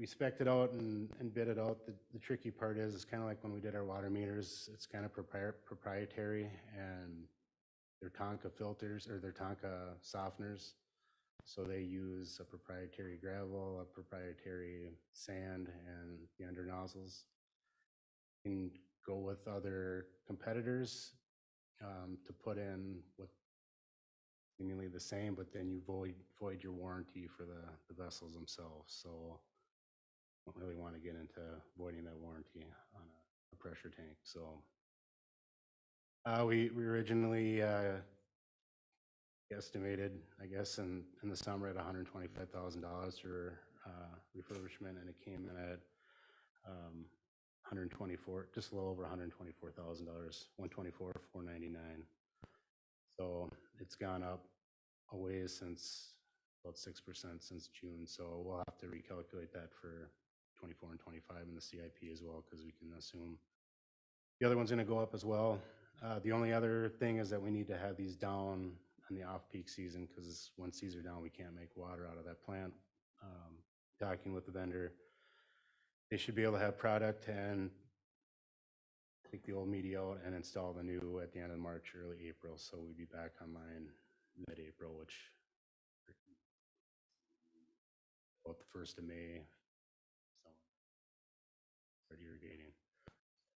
spec'd it out and bid it out. The tricky part is, it's kind of like when we did our water meters, it's kind of proprietary, and they're Tonka filters, or they're Tonka softeners. So they use a proprietary gravel, a proprietary sand, and the under nozzles. You can go with other competitors to put in what seemingly the same, but then you void your warranty for the vessels themselves. So I don't really want to get into voiding that warranty on a pressure tank. So we originally estimated, I guess, in the summer at $125,000 for refurbishment, and it came in at 124, just a little over $124,000, 124,499. So it's gone up a ways since about 6% since June. So we'll have to recalculate that for 24 and 25 in the CIP as well, because we can assume the other one's going to go up as well. The only other thing is that we need to have these down in the off-peak season, because once these are down, we can't make water out of that plant. Talking with the vendor, they should be able to have product and take the old media out and install the new at the end of March, early April. So we'd be back online mid-April, which about the 1st of May. So start irrigating.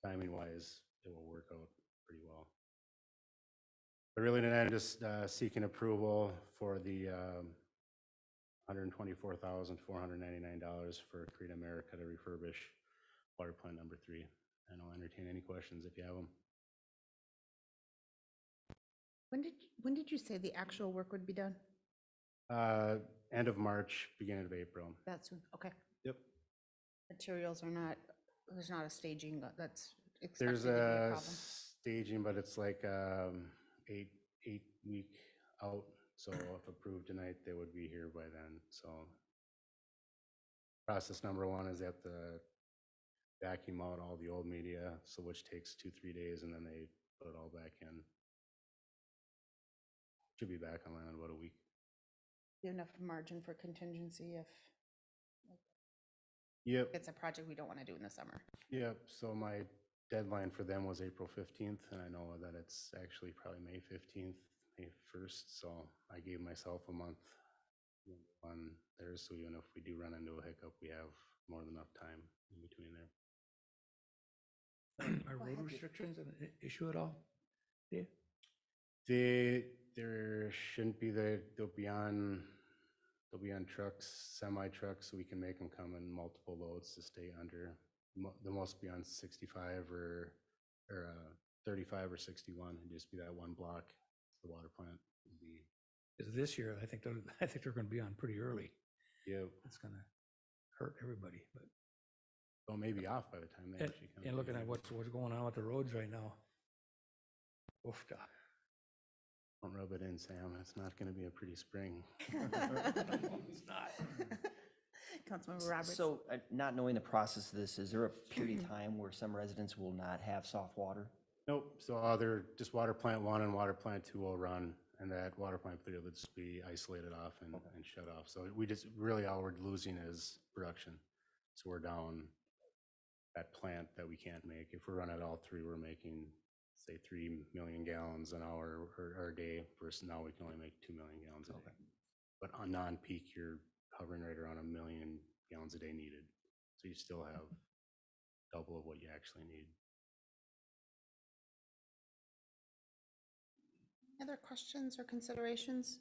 Timing-wise, it will work out pretty well. But really tonight, I'm just seeking approval for the $124,499 for Creed America to refurbish water plant number 3. And I'll entertain any questions if you have them. When did you say the actual work would be done? End of March, beginning of April. That soon, okay. Yep. Materials are not, there's not a staging that's expected There's to be a a problem. staging, but it's like 8 week out. So if approved tonight, they would be here by then. So process number 1 is they have to vacuum out all the old media, so which takes 2-3 days, and then they put it all back in. Should be back online in about a week. Enough margin for contingency if Yep. it's a project we don't want to do in the summer. Yep. So my deadline for them was April 15th, and I know that it's actually probably May 15th, May 1st. So I gave myself a month on there. So even if we do run into a hiccup, we have more than enough time in between there. Are road restrictions an issue at all? Yeah. There shouldn't be. They'll be on trucks, semi trucks, so we can make them come in multiple loads to stay under. They'll most be on 65 or 35 or 61, and just be that one block. The water plant will be. Because this year, I think they're going to be on pretty early. Yeah. It's going to hurt everybody, but. Well, maybe off by the time they actually come. And looking at what's going on with the roads right now. Oof, God. Don't rub it in, Sam. It's not going to be a pretty spring. It's not. Councilmember Roberts. So, not knowing the process of this, is there a period of time where some residents will not have soft water? Nope. So they're just water plant 1 and water plant 2 will run, and that water plant 3 will just be isolated off and shut off. So we just really all we're losing is production. So we're down that plant that we can't make. If we're running all three, we're making, say, 3 million gallons an hour or a day, versus now we can only make 2 million gallons a day. But on non-peak, you're hovering right around 1 million gallons a day needed. So you still have double of what you actually need. Other questions or considerations?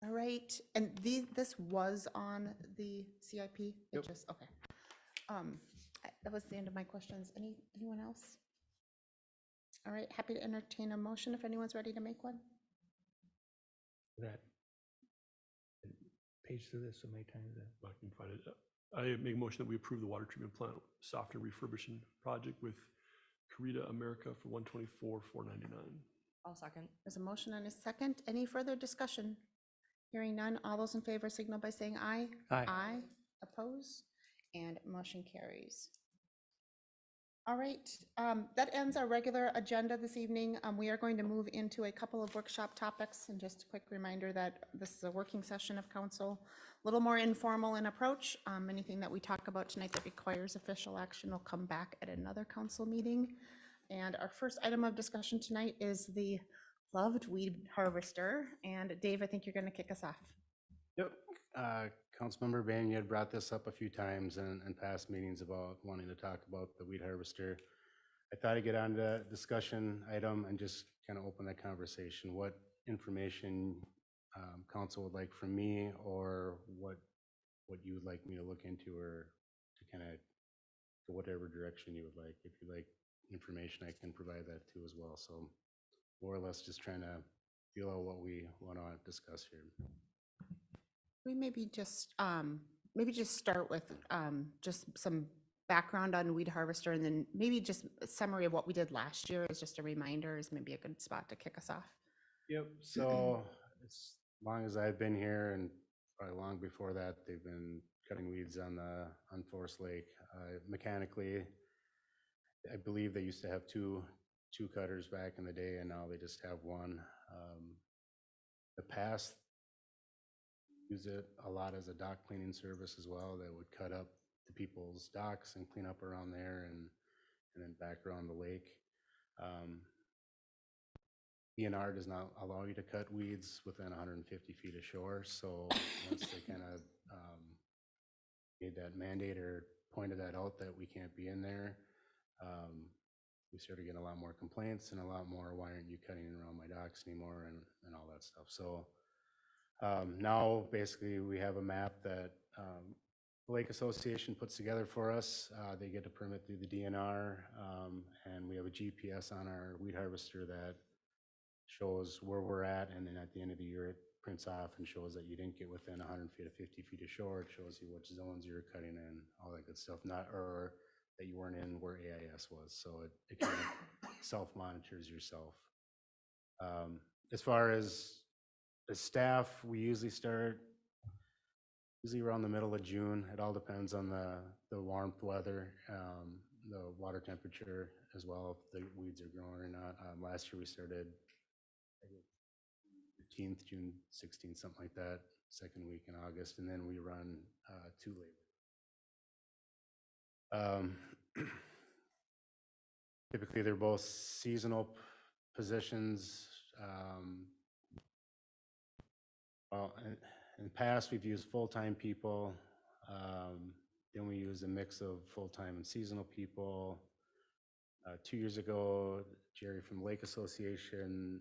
All right, and this was on the CIP? It Yep. just, okay. That was the end of my questions. Anyone else? All right, happy to entertain a motion if anyone's ready to make one. That page through this so many times that. I can find it. I make a motion that we approve the water treatment plant softener refurbishing project with Carita America for $124,499. I'll second. There's a motion and a second. Any further discussion? Hearing none, all those in favor signal by saying aye. Aye. Aye, oppose, and motion carries. All right, that ends our regular agenda this evening. We are going to move into a couple of workshop topics, and just a quick reminder that this is a working session of council, a little more informal in approach. Anything that we talk about tonight that requires official action will come back at another council meeting. And our first item of discussion tonight is the loved weed harvester. And Dave, I think you're going to kick us off. Yep. Councilmember Bain, you had brought this up a few times in past meetings about wanting to talk about the weed harvester. I thought I'd get on the discussion item and just kind of open that conversation. What information council would like from me, or what you would like me to look into, or to kind of go whatever direction you would like. If you like information, I can provide that too as well. So more or less just trying to feel out what we want to discuss here. We maybe just start with just some background on weed harvester, and then maybe just a summary of what we did last year as just a reminder is maybe a good spot to kick us off. Yep. So as long as I've been here, and probably long before that, they've been cutting weeds on Forest Lake. Mechanically, I believe they used to have two cutters back in the day, and now they just have one. The past use it a lot as a dock cleaning service as well. That would cut up the people's docks and clean up around there, and then back around the lake. DNR does not allow you to cut weeds within 150 feet of shore. So once they kind of made that mandate or pointed that out that we can't be in there, we started getting a lot more complaints and a lot more, why aren't you cutting around my docks anymore, and all that stuff. So now basically we have a map that the Lake Association puts together for us. They get a permit through the DNR, and we have a GPS on our weed harvester that shows where we're at, and then at the end of the year it prints off and shows that you didn't get within 150 feet of shore. It shows you which zones you're cutting in, all that good stuff, or that you weren't in where AIS was. So it kind of self-monitors yourself. As far as the staff, we usually start around the middle of June. It all depends on the warmth weather, the water temperature as well, if the weeds are growing or not. Last year we started 15th, June 16th, something like that, second week in August, and then we run 2 labor. Typically, they're both seasonal positions. Well, in the past, we've used full-time people. Then we use a mix of full-time and seasonal people. 2 years ago, Jerry from Lake Association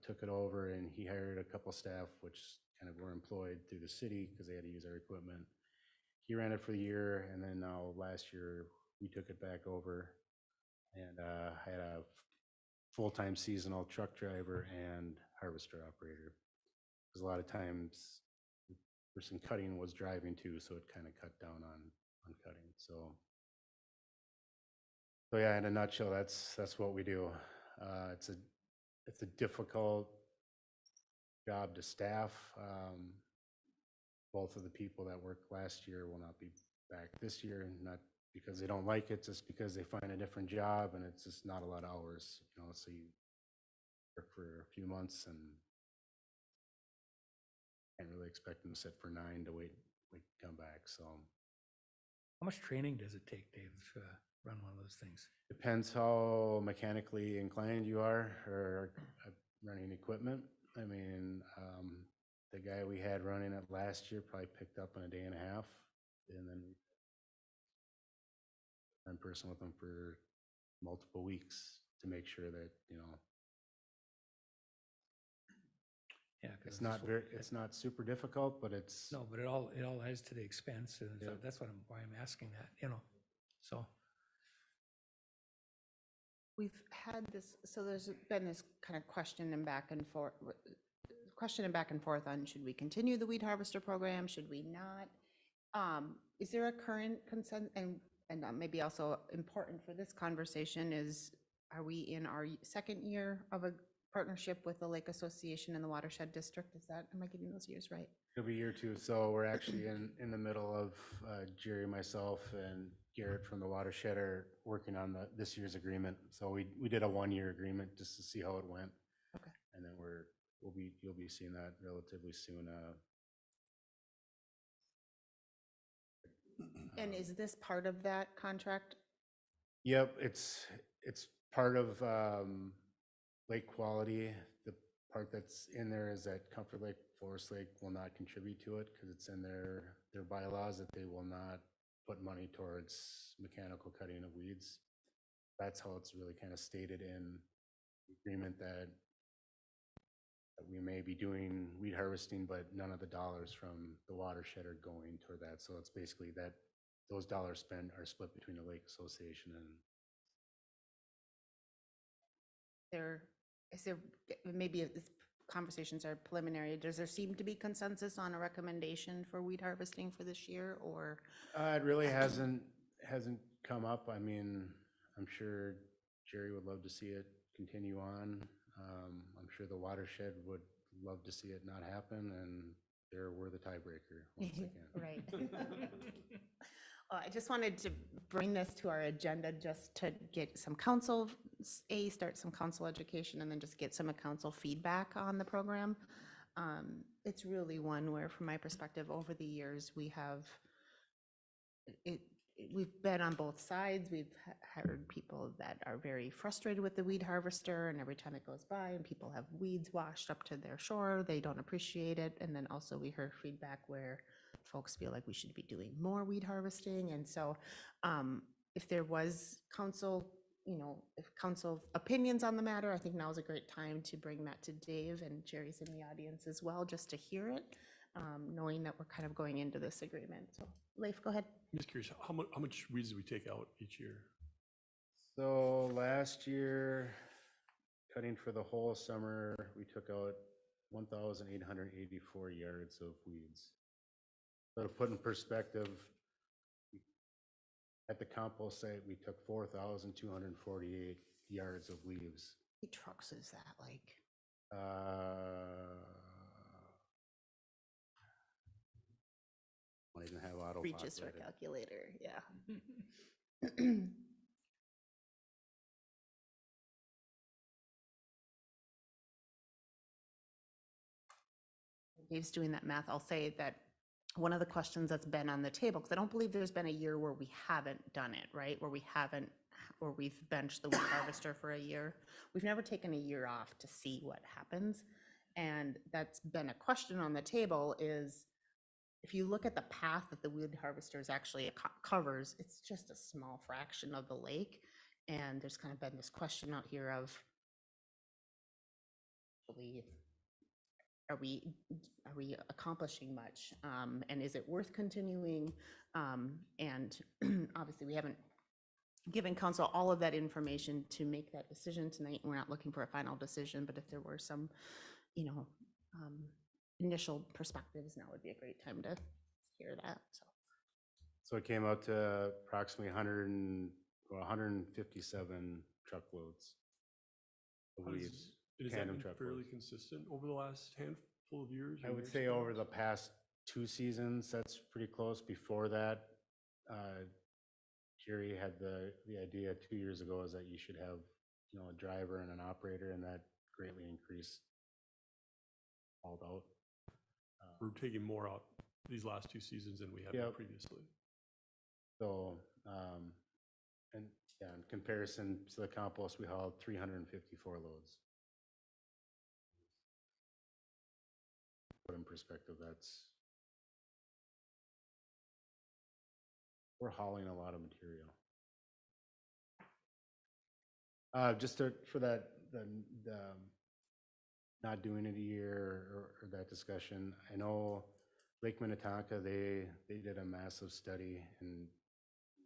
took it over, and he hired a couple staff, which kind of were employed through the city because they had to use our equipment. He ran it for the year, and then now last year we took it back over, and had a full-time seasonal truck driver and harvester operator. Because a lot of times the person cutting was driving too, so it kind of cut down on cutting. So yeah, in a nutshell, that's what we do. It's a difficult job to staff. Both of the people that worked last year will not be back this year, not because they don't like it, just because they find a different job, and it's just not a lot of hours, so you work for a few months and can't really expect them to sit for 9 to wait to come back. So How much training does it take, Dave, to run one of those things? Depends how mechanically inclined you are or running equipment. I mean, the guy we had running it last year probably picked up in a day and a half. And then I'm in person with him for multiple weeks to make sure that, Yeah, 'cause it's not super difficult, but it's. No, but it all adds to the expense, and so that's why I'm asking that, so. We've had this, so there's been this kind of question and back and forth on should we continue the weed harvester program? Should we not? Is there a current consent and maybe also important for this conversation is, are we in our second year of a partnership with the Lake Association and the Watershed District? Am I getting those years right? It'll be year 2, so we're actually in the middle of, Jerry, myself, and Garrett from the Watershed are working on this year's agreement. So we did a 1-year agreement just to see how it went. Okay. And then you'll be seeing that relatively soon. And is this part of that contract? Yep, it's part of lake quality. The part that's in there is that Comfort Lake, Forest Lake will not contribute to it because it's in their bylaws that they will not put money towards mechanical cutting of weeds. That's how it's really kind of stated in the agreement that we may be doing weed harvesting, but none of the dollars from the watershed are going toward that. So it's basically that those dollars spent are split between the Lake Association and. Is there, maybe if this conversations are preliminary, does there seem to be consensus on a recommendation for weed harvesting for this year, or? It really hasn't come up. I mean, I'm sure Jerry would love to see it continue on. I'm sure the watershed would love to see it not happen, and we're the tiebreaker once again. Right. I just wanted to bring this to our agenda just to get some start some council education, and then just get some council feedback on the program. It's really one where, from my perspective, over the years, we've been on both sides. We've heard people that are very frustrated with the weed harvester, and every time it goes by and people have weeds washed up to their shore, they don't appreciate it. And then also we heard feedback where folks feel like we should be doing more weed harvesting. And so if there was council opinions on the matter, I think now is a great time to bring that to Dave, and Jerry's in the audience as well, just to hear it, knowing that we're kind of going into this agreement. So Leif, go ahead. I'm just curious, how much weeds do we take out each year? So last year, cutting for the whole summer, we took out 1,884 yards of weeds. So to put in perspective, at the compost site, we took 4,248 yards of leaves. How many trucks is that, like? Don't even have auto Reaches for a populated. calculator, yeah. Dave's doing that math. I'll say that one of the questions that's been on the table, because I don't believe there's been a year where we haven't done it, right? Where we've benched the weed harvester for a year. We've never taken a year off to see what happens. And that's been a question on the table is, if you look at the path that the weed harvesters actually covers, it's just a small fraction of the lake. And there's kind of been this question out here of, are we accomplishing much? And is it worth continuing? And obviously we haven't given council all of that information to make that decision tonight. We're not looking for a final decision, but if there were some, initial perspectives, now would be a great time to hear that. So it came out to approximately 157 truckloads of weeds. Has that tandem been truckloads. fairly consistent over the last handful of years? I would say over the past 2 seasons, that's pretty close. Before that, Jerry had the idea 2 years ago is that you should have, a driver and an operator, and that greatly increased all out. We're taking more out these last 2 seasons than we had Yep. previously. So, and yeah, in comparison to the compost, we hauled 354 loads. Put in perspective, we're hauling a lot of material. For that, the not doing it a year or that discussion, I know Lake Minnetonka, they did a massive study and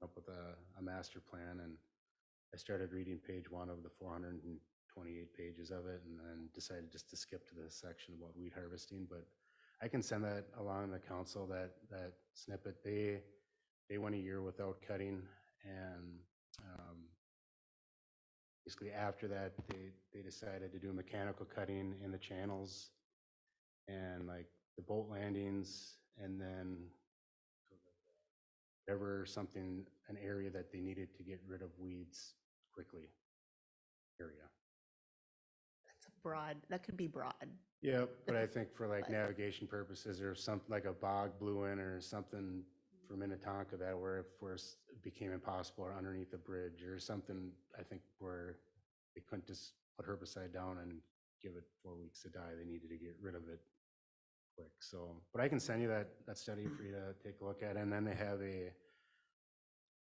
up with a master plan, and I started reading page 1 of the 428 pages of it, and then decided just to skip to the section about weed harvesting. But I can send that along the council, that snippet. They went a year without cutting, and basically after that, they decided to do mechanical cutting in the channels and like the boat landings, and then whatever an area that they needed to get rid of weeds quickly area. That's broad, that could be broad. Yeah, but I think for like navigation purposes, or something like a bog blew in or something for Minnetonka that where it became impossible, or underneath a bridge or something, I think where they couldn't just put herbicide down and give it 4 weeks to die. They needed to get rid of it quick. So, but I can send you that study for you to take a look at. And then they have a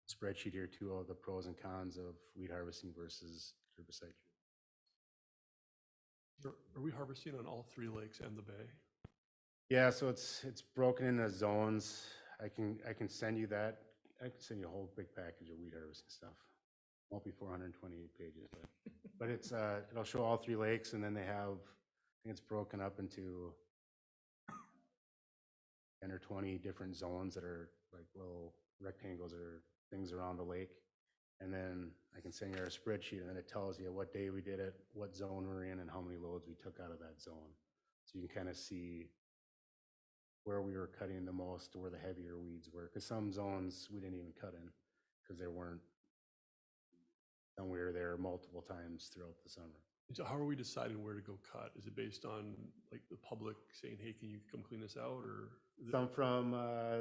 spreadsheet here too of the pros and cons of weed harvesting versus herbicide. Are we harvesting on all 3 lakes and the bay? Yeah, so it's broken into zones. I can send you that. I can send you a whole big package of weed harvesting stuff. Won't be 428 pages, but it's it'll show all 3 lakes, and then they have, I think it's broken up into 10 or 20 different zones that are like little rectangles or things around the lake. And then I can send you our spreadsheet, and then it tells you what day we did it, what zone we're in, and how many loads we took out of that zone. So you can kind of see where we were cutting the most, where the heavier weeds were. Because some zones we didn't even cut in because there weren't, and we were there multiple times throughout the summer. So how are we deciding where to go cut? Is it based on like the public saying, hey, can you come clean this out, or? Some from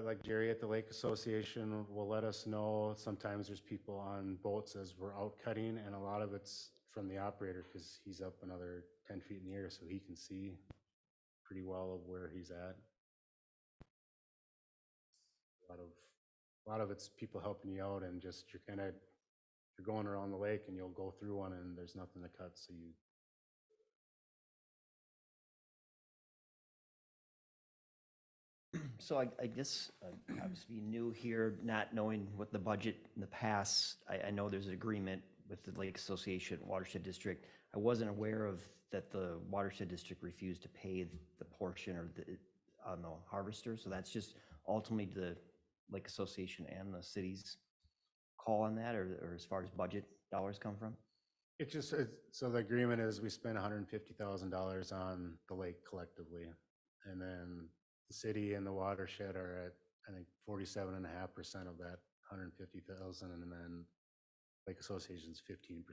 like Jerry at the Lake Association will let us know. Sometimes there's people on boats as we're out cutting, and a lot of it's from the operator because he's up another 10 feet in the air, so he can see pretty well of where he's at. A lot of it's people helping you out, and just you're going around the lake and you'll go through one and there's nothing to cut, so you. So I guess, obviously new here, not knowing what the budget in the past, I know there's an agreement with the Lake Association Watershed District. I wasn't aware of that the Watershed District refused to pay the portion or on the harvester. So that's just ultimately the Lake Association and the city's call on that, or as far as budget dollars come from? So the agreement is we spend $150,000 on the lake collectively, and then the city and the watershed are at, I think, 47.5% of that 150,000, and then Lake Association's 15%.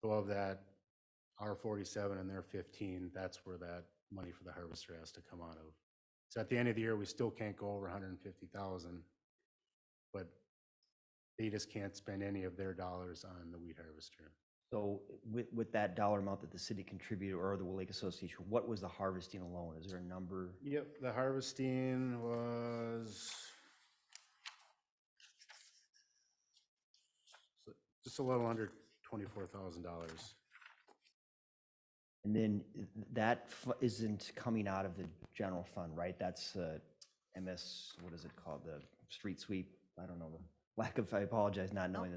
So of that, our 47 and their 15, that's where that money for the harvester has to come out of. So at the end of the year, we still can't go over 150,000, but they just can't spend any of their dollars on the weed harvester. So with that dollar amount that the city contributed, or the Lake Association, what was the harvesting alone? Is there a number? Yep, the harvesting was just a little under $24,000. And then that isn't coming out of the general fund, right? That's MS, what is it called? The street sweep? I don't know. I apologize not knowing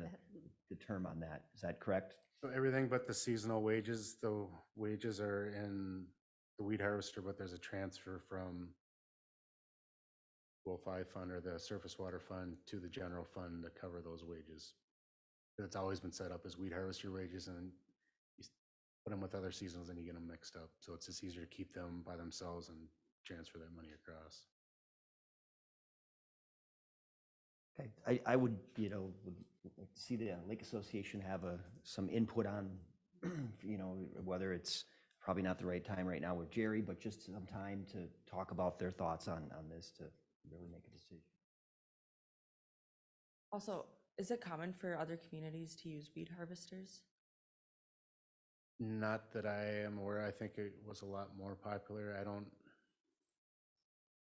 the term on that. Is that correct? So everything but the seasonal wages, the wages are in the weed harvester, but there's a transfer from 205 fund or the surface water fund to the general fund to cover those wages. It's always been set up as weed harvester wages, and you put them with other seasonals and you get them mixed up. So it's just easier to keep them by themselves and transfer that money across. Okay, I would, would like to see the Lake Association have some input on, whether it's probably not the right time right now with Jerry, but just some time to talk about their thoughts on this to really make a decision. Also, is it common for other communities to use weed harvesters? Not that I am aware. I think it was a lot more popular. I don't,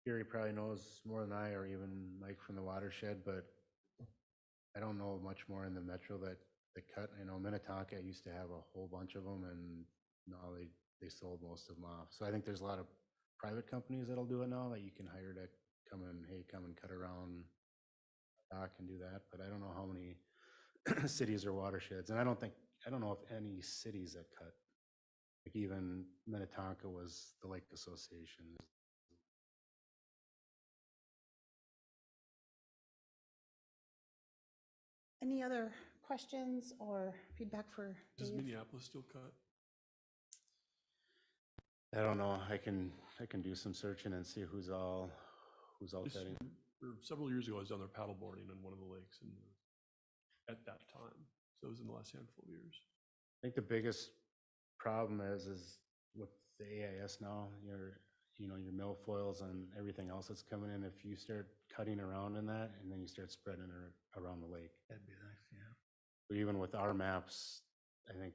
Gary probably knows more than I, or even Mike from the watershed, but I don't know much more in the metro that cut. I know Minnetonka used to have a whole bunch of them, and now they sold most of them off. So I think there's a lot of private companies that'll do it now, that you can hire to come and, hey, come and cut around dock and do that. But I don't know how many cities or watersheds, and I don't know if any cities that cut. Like even Minnetonka was the Lake Association. Any other questions or feedback for Does Dave? Minneapolis still cut? I don't know. I can do some searching and see who's all Just cutting. several years ago, I was down there paddleboarding on one of the lakes and at that time. So it was in the last handful of years. I think the biggest problem is with the AIS now, your milfoils and everything else that's coming in. If you start cutting around in that, and then you start spreading it around the lake. That'd be nice, yeah. But even with our maps, I think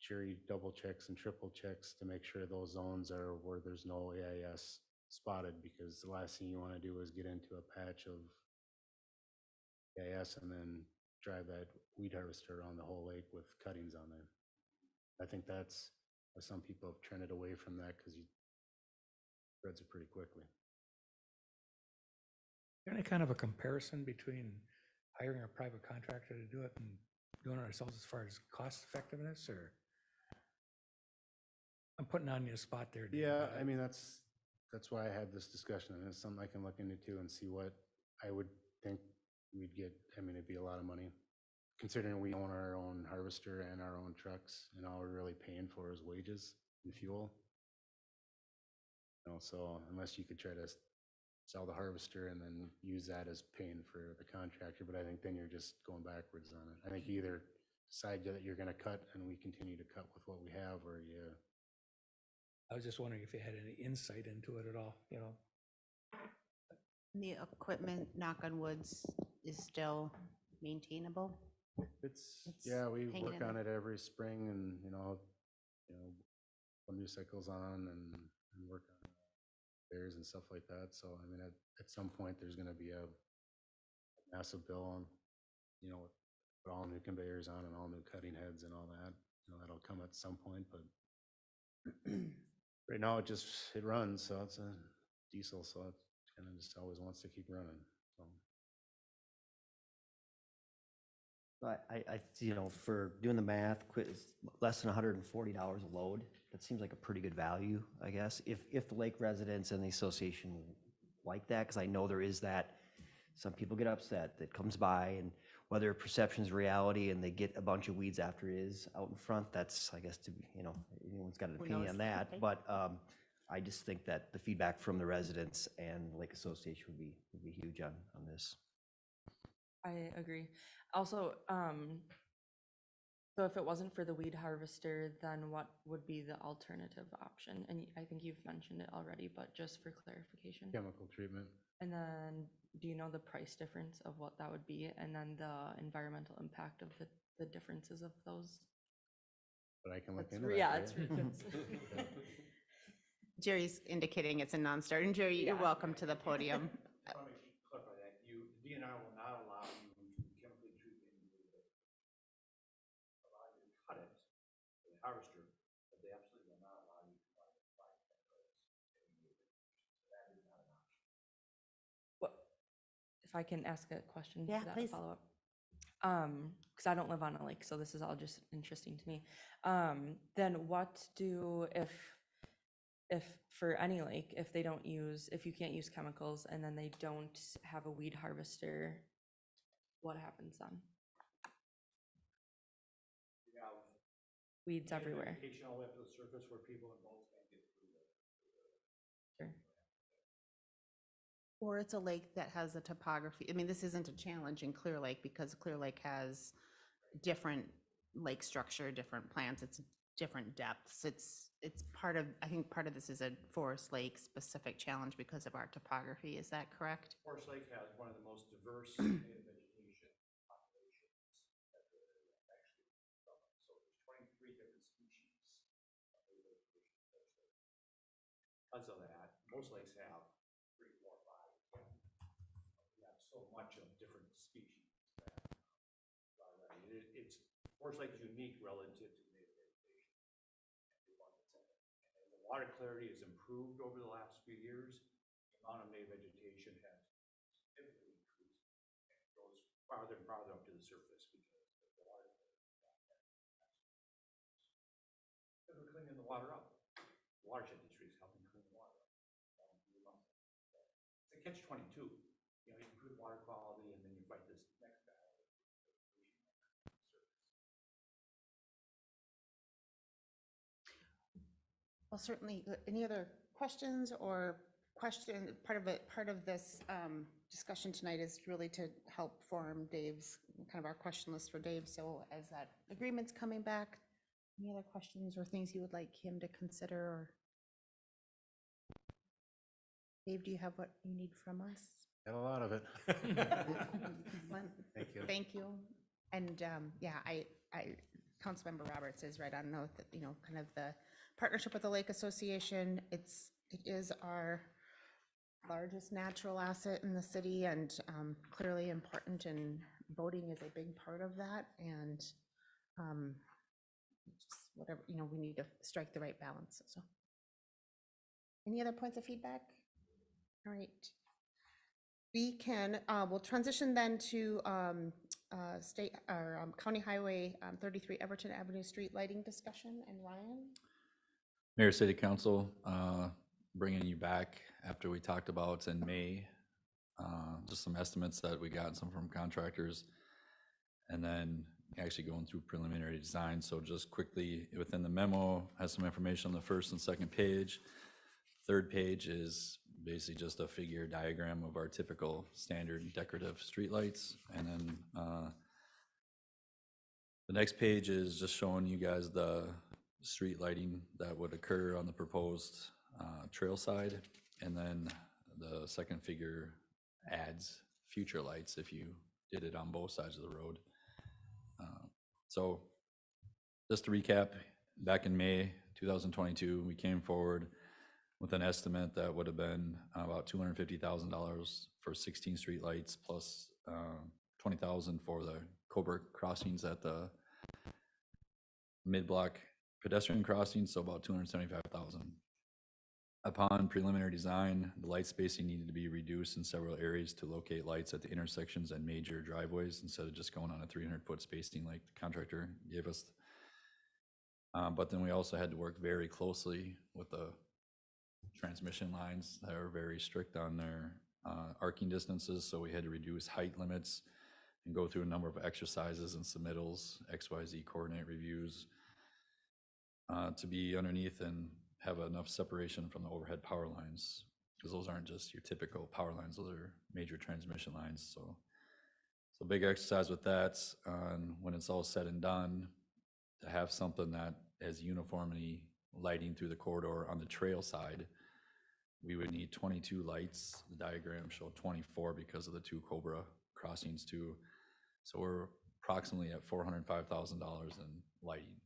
Jerry double checks and triple checks to make sure those zones are where there's no AIS spotted, because the last thing you want to do is get into a patch of AIS and then drive that weed harvester around the whole lake with cuttings on there. I think that's why some people have trended away from that, because you spreads it pretty quickly. Is there any kind of a comparison between hiring a private contractor to do it and doing it ourselves as far as cost effectiveness, or? I'm putting on you a spot there, Dave, Yeah, but I mean, that's why I had this discussion, and it's something I can look into too and see what I would think we'd get. I mean, it'd be a lot of money, considering we own our own harvester and our own trucks, and all we're really paying for is wages and fuel. So unless you could try to sell the harvester and then use that as paying for the contractor, but I think then you're just going backwards on it. I think you either decide that you're gonna cut and we continue to cut with what we have, or you. I was just wondering if you had any insight into it at all, you know? The equipment, knock on woods, is still maintainable? It's, It's yeah, we hanging work in on there. it every spring, and, put new cycles on and work on bears and stuff like that. So, I mean, at some point, there's gonna be a massive bill on, with all new conveyors on and all new cutting heads and all that. That'll come at some point, but right now it runs, so it's a diesel, so it kind of just always wants to keep running, so. For doing the math, it's less than $140 a load. That seems like a pretty good value, I guess, if the lake residents and the association like that, because I know there is that, some people get upset that comes by, and whether perception's reality and they get a bunch of weeds after it is out in front, that's, I guess, to be, anyone's got an Who opinion knows? on that. Okay. But I just think that the feedback from the residents and the lake association would be huge on this. I agree. Also, so if it wasn't for the weed harvester, then what would be the alternative option? And I think you've mentioned it already, but just for clarification. Chemical treatment. And then, do you know the price difference of what that would be? And then the environmental impact of the differences of those? But I can look That's into re- that. yeah, for it's you. re- Jerry's indicating it's a non-starter. And Jerry, you're Yeah. welcome to the podium. Let me clarify that. DNR will not allow you to chemically treat any of it. Allow you to cut it with a harvester, but they absolutely will not allow you to buy chemicals. So that is not an option. What, if I can ask a question Yeah, to that please. follow-up? Because I don't live on a lake, so this is all just interesting to me. Then what do, if for any lake, if you can't use chemicals and then they don't have a weed harvester, what happens then? You have Weeds everywhere. vegetation all the way up to the surface where people and boats can't get through it. Sure. Or it's a lake that has a topography. I mean, this isn't a challenge in Clear Lake because Clear Lake has different lake structure, different plants, it's different depths. It's part of, I think part of this is a Forest Lake specific challenge because of our topography. Is that correct? Forest Lake has one of the most diverse native vegetation because of that, most lakes have 3, 4, 5. We have so much of different species that it's Forest Lake is unique relative to native vegetation. And the water clarity has improved over the last few years. The amount of native vegetation has significantly increased and goes farther and farther up to the surface because of the water clarity. Because we're cleaning the water up. Watershed districts helping clean the water up. It's a catch-22. You know, you improve water quality and then you fight this next battle. Well, certainly, any other questions or part of this discussion tonight is really to help form Dave's, kind of our question list for Dave. So as that agreement's coming back, any other questions or things you would like him to consider? Or Dave, do you have what you need from us? Got a lot of it. Excellent. Thank you. Thank you. And yeah, Councilmember Roberts is right on note that, you know, kind of the partnership with the Lake Association, it is our largest natural asset in the city and clearly important, and boating is a big part of that. And just whatever, you know, we need to strike the right balance. So any other points of feedback? All right. We can, we'll transition then to state or County Highway 33 Everton Avenue street lighting discussion. And Ryan? Mayor, City Council, bringing you back after we talked about in May, just some estimates that we got, some from contractors, and then actually going through preliminary design. So just quickly, within the memo, has some information on the first and second page. Third page is basically just a figure diagram of our typical standard decorative streetlights. And then the next page is just showing you guys the street lighting that would occur on the proposed trail side. And then the second figure adds future lights if you did it on both sides of the road. So just to recap, back in May 2022, we came forward with an estimate that would have been about $250,000 for 16 street lights plus $20,000 for the Cobra crossings at the mid-block pedestrian crossings, so about $275,000. Upon preliminary design, the light spacing needed to be reduced in several areas to locate lights at the intersections and major driveways instead of just going on a 300-foot spacing like the contractor gave us. But then we also had to work very closely with the transmission lines that are very strict on their arcing distances, so we had to reduce height limits and go through a number of exercises and submittals, XYZ coordinate reviews, to be underneath and have enough separation from the overhead power lines, because those aren't just your typical power lines, those are major transmission lines. So big exercise with that. When it's all said and done, to have something that has uniformity lighting through the corridor on the trail side, we would need 22 lights. The diagram showed 24 because of the two Cobra crossings too. So we're approximately at $405,000 in lighting.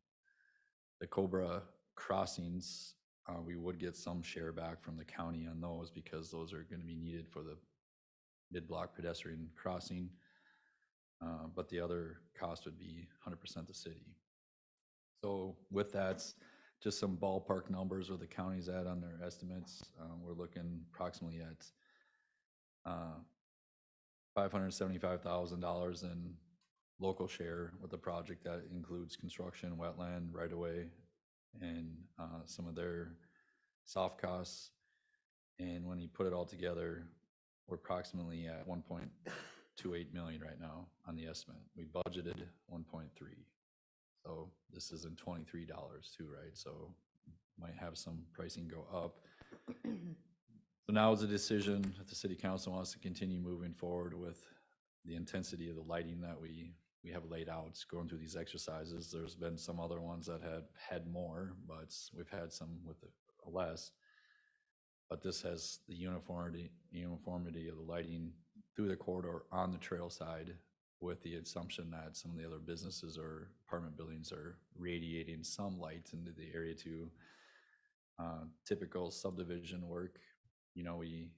The Cobra crossings, we would get some share back from the county on those because those are going to be needed for the mid-block pedestrian crossing. But the other cost would be 100% the city. So with that, just some ballpark numbers where the county's at on their estimates. We're looking approximately at $575,000 in local share with the project. That includes construction, wetland, right-of-way, and some of their soft costs. And when you put it all together, we're approximately at 1.28 million right now on the estimate. We budgeted 1.3. So this is in $23 too, right? So might have some pricing go up. So now is a decision if the city council wants to continue moving forward with the intensity of the lighting that we have laid out, going through these exercises. There's been some other ones that have had more, but we've had some with less. But this has the uniformity of the lighting through the corridor on the trail side, with the assumption that some of the other businesses or apartment buildings are radiating some light into the area to typical subdivision work. You know, we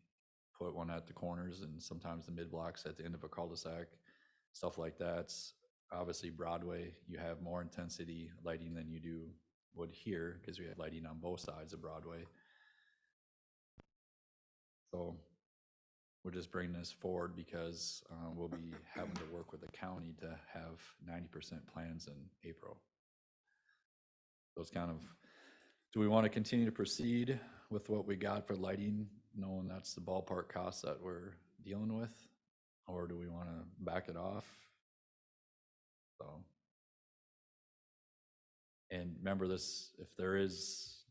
put one at the corners and sometimes the mid blocks at the end of a cul-de-sac, stuff like that. Obviously Broadway, you have more intensity lighting than you would here because we have lighting on both sides of Broadway. So we're just bringing this forward because we'll be having to work with the county to have 90% plans in April. So it's kind of, do we want to continue to proceed with what we got for lighting, knowing that's the ballpark cost that we're dealing with? Or do we want to back it off? So, and remember this, if there is,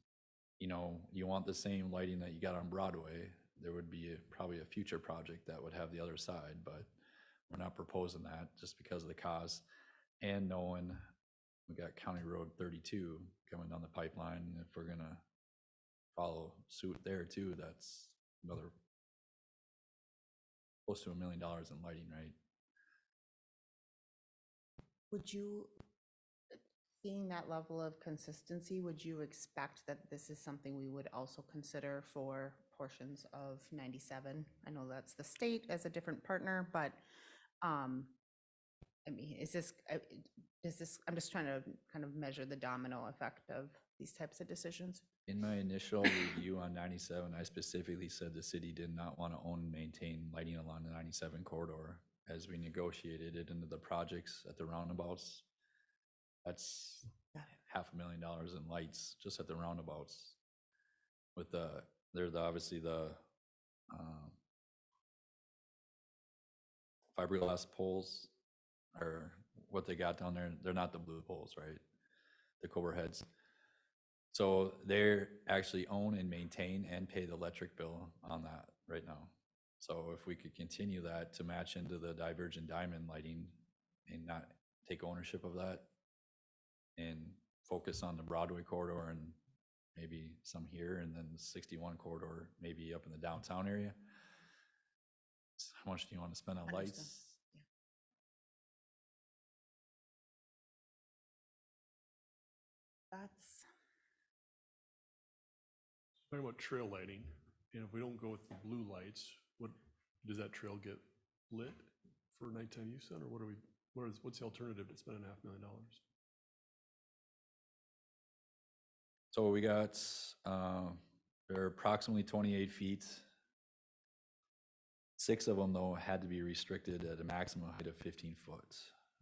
you know, you want the same lighting that you got on Broadway, there would be probably a future project that would have the other side, but we're not proposing that just because of the cost. And knowing we got County Road 32 coming down the pipeline, if we're gonna follow suit there too, that's another close to $1 million in lighting, right? Would you, seeing that level of consistency, would you expect that this is something we would also consider for portions of 97? I know that's the state as a different partner, but I mean, is this, I'm just trying to kind of measure the domino effect of these types of decisions. In my initial review on 97, I specifically said the city did not want to own and maintain lighting along the 97 corridor. As we negotiated it into the projects at the roundabouts, that's $500,000 in lights just at the roundabouts. With there's obviously the fiberglass poles, or what they got down there. They're not the blue poles, right? The Cobra heads. So they actually own and maintain and pay the electric bill on that right now. So if we could continue that to match into the divergent diamond lighting and not take ownership of that and focus on the Broadway corridor and maybe some here, and then the 61 corridor, maybe up in the downtown area. How much do you want to spend on lights? That's, Talking about trail lighting, and if we don't go with the blue lights, what, does that trail get lit for nighttime use then, or what are we, what's the alternative to spending $500,000? So we got, they're approximately 28 feet. 6 of them though had to be restricted at a maximum height of 15 foot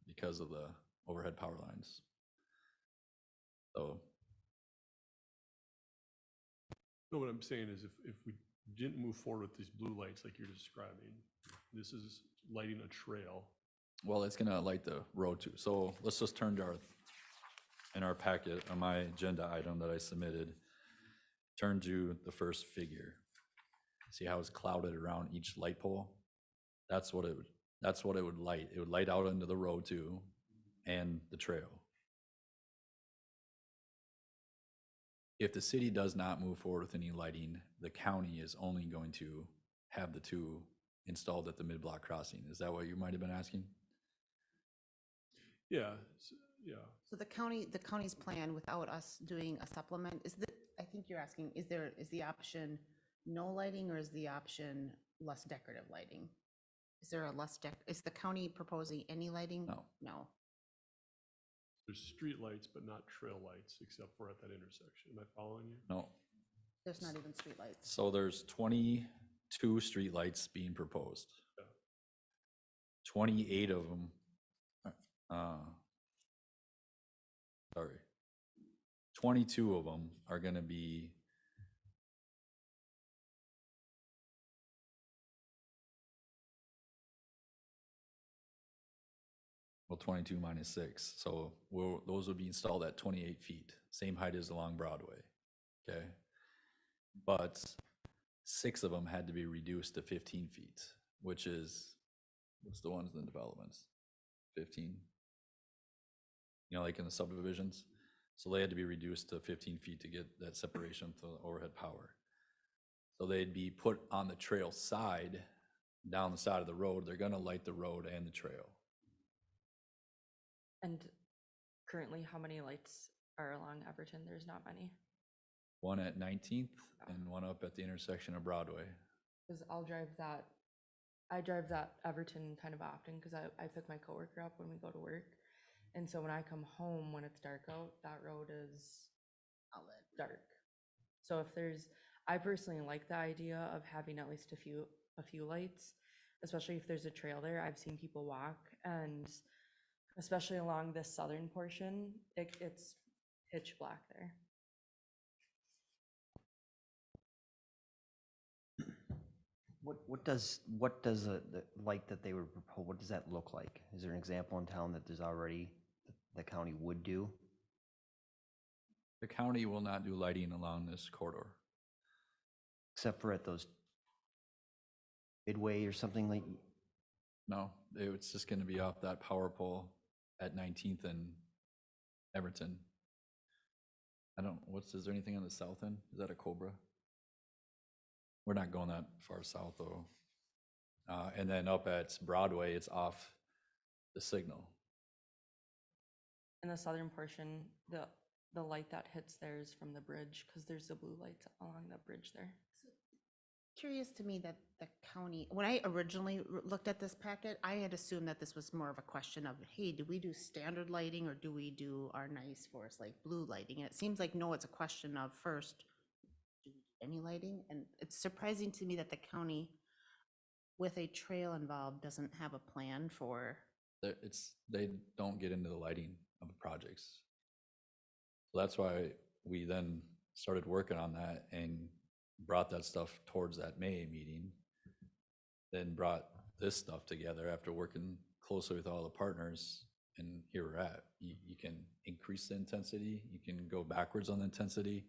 because of the overhead power lines. So. No, what I'm saying is if we didn't move forward with these blue lights like you're describing, this is lighting a trail. Well, it's gonna light the road too. So let's just turn to in our packet on my agenda item that I submitted, turn to the first figure. See how it's clouded around each light pole? That's what it would light. It would light out into the road too, and the trail. If the city does not move forward with any lighting, the county is only going to have the 2 installed at the mid-block crossing. Is that what you might have been asking? Yeah, yeah. so the county's plan without us doing a supplement, I think you're asking, is the option no lighting, or is the option less decorative lighting? Is there a is the county proposing any lighting? No. No. There's street lights, but not trail lights, except for at that intersection. Am I following you? No. There's not even street lights. So there's 22 street lights being proposed. Yeah. 28 of them, sorry, 22 of them are gonna be well, 22 minus 6. So those will be installed at 28 feet, same height as along Broadway, okay? But 6 of them had to be reduced to 15 feet, which is, what's the ones in the developments? 15? You know, like in the subdivisions? So they had to be reduced to 15 feet to get that separation to the overhead power. So they'd be put on the trail side, down the side of the road. They're gonna light the road and the trail. And currently, how many lights are along Everton? There's not many. one at 19th and one up at the intersection of Broadway. Because I drive that Everton kind of often because I pick my coworker up when we go to work. And so when I come home, when it's dark out, that road is dark. So if I personally like the idea of having at least a few lights, especially if there's a trail there. I've seen people walk, and especially along this southern portion, it's pitch black there. What does the light that they would propose, what does that look like? Is there an example in town that there's already, the county would do? The county will not do lighting along this corridor. Except for at those Midway or something like? No, it's just gonna be off that power pole at 19th and Everton. Is there anything on the south end? Is that a Cobra? We're not going that far south though. And then up at Broadway, it's off the signal. In the southern portion, the light that hits there is from the bridge, because there's the blue lights along the bridge there. Curious to me that the county, when I originally looked at this packet, I had assumed that this was more of a question of, hey, do we do standard lighting or do we do our nice Forest Lake blue lighting? And it seems like, no, it's a question of first, do we do any lighting? And it's surprising to me that the county, with a trail involved, doesn't have a plan for. They don't get into the lighting of the projects. So that's why we then started working on that and brought that stuff towards that May meeting, then brought this stuff together after working closely with all the partners, and here we're at. You can increase the intensity, you can go backwards on the intensity,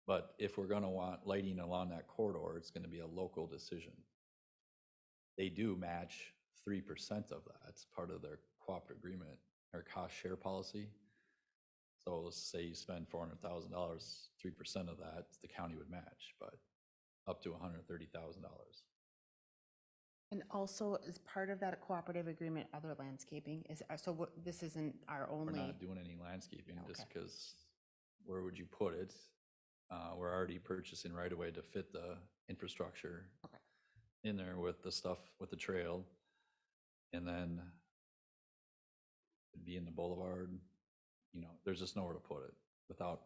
but if we're gonna want lighting along that corridor, it's gonna be a local decision. They do match 3% of that. It's part of their cooperative agreement, or cost share policy. So let's say you spend $400,000, 3% of that, the county would match, but up to $130,000. And also, as part of that cooperative agreement, other landscaping is, this isn't our only. We're not doing any landscaping just Okay. because where would you put it? We're already purchasing right away to fit the infrastructure in there with the stuff, with the trail. And then it'd be in the boulevard. You know, there's just nowhere to put it without,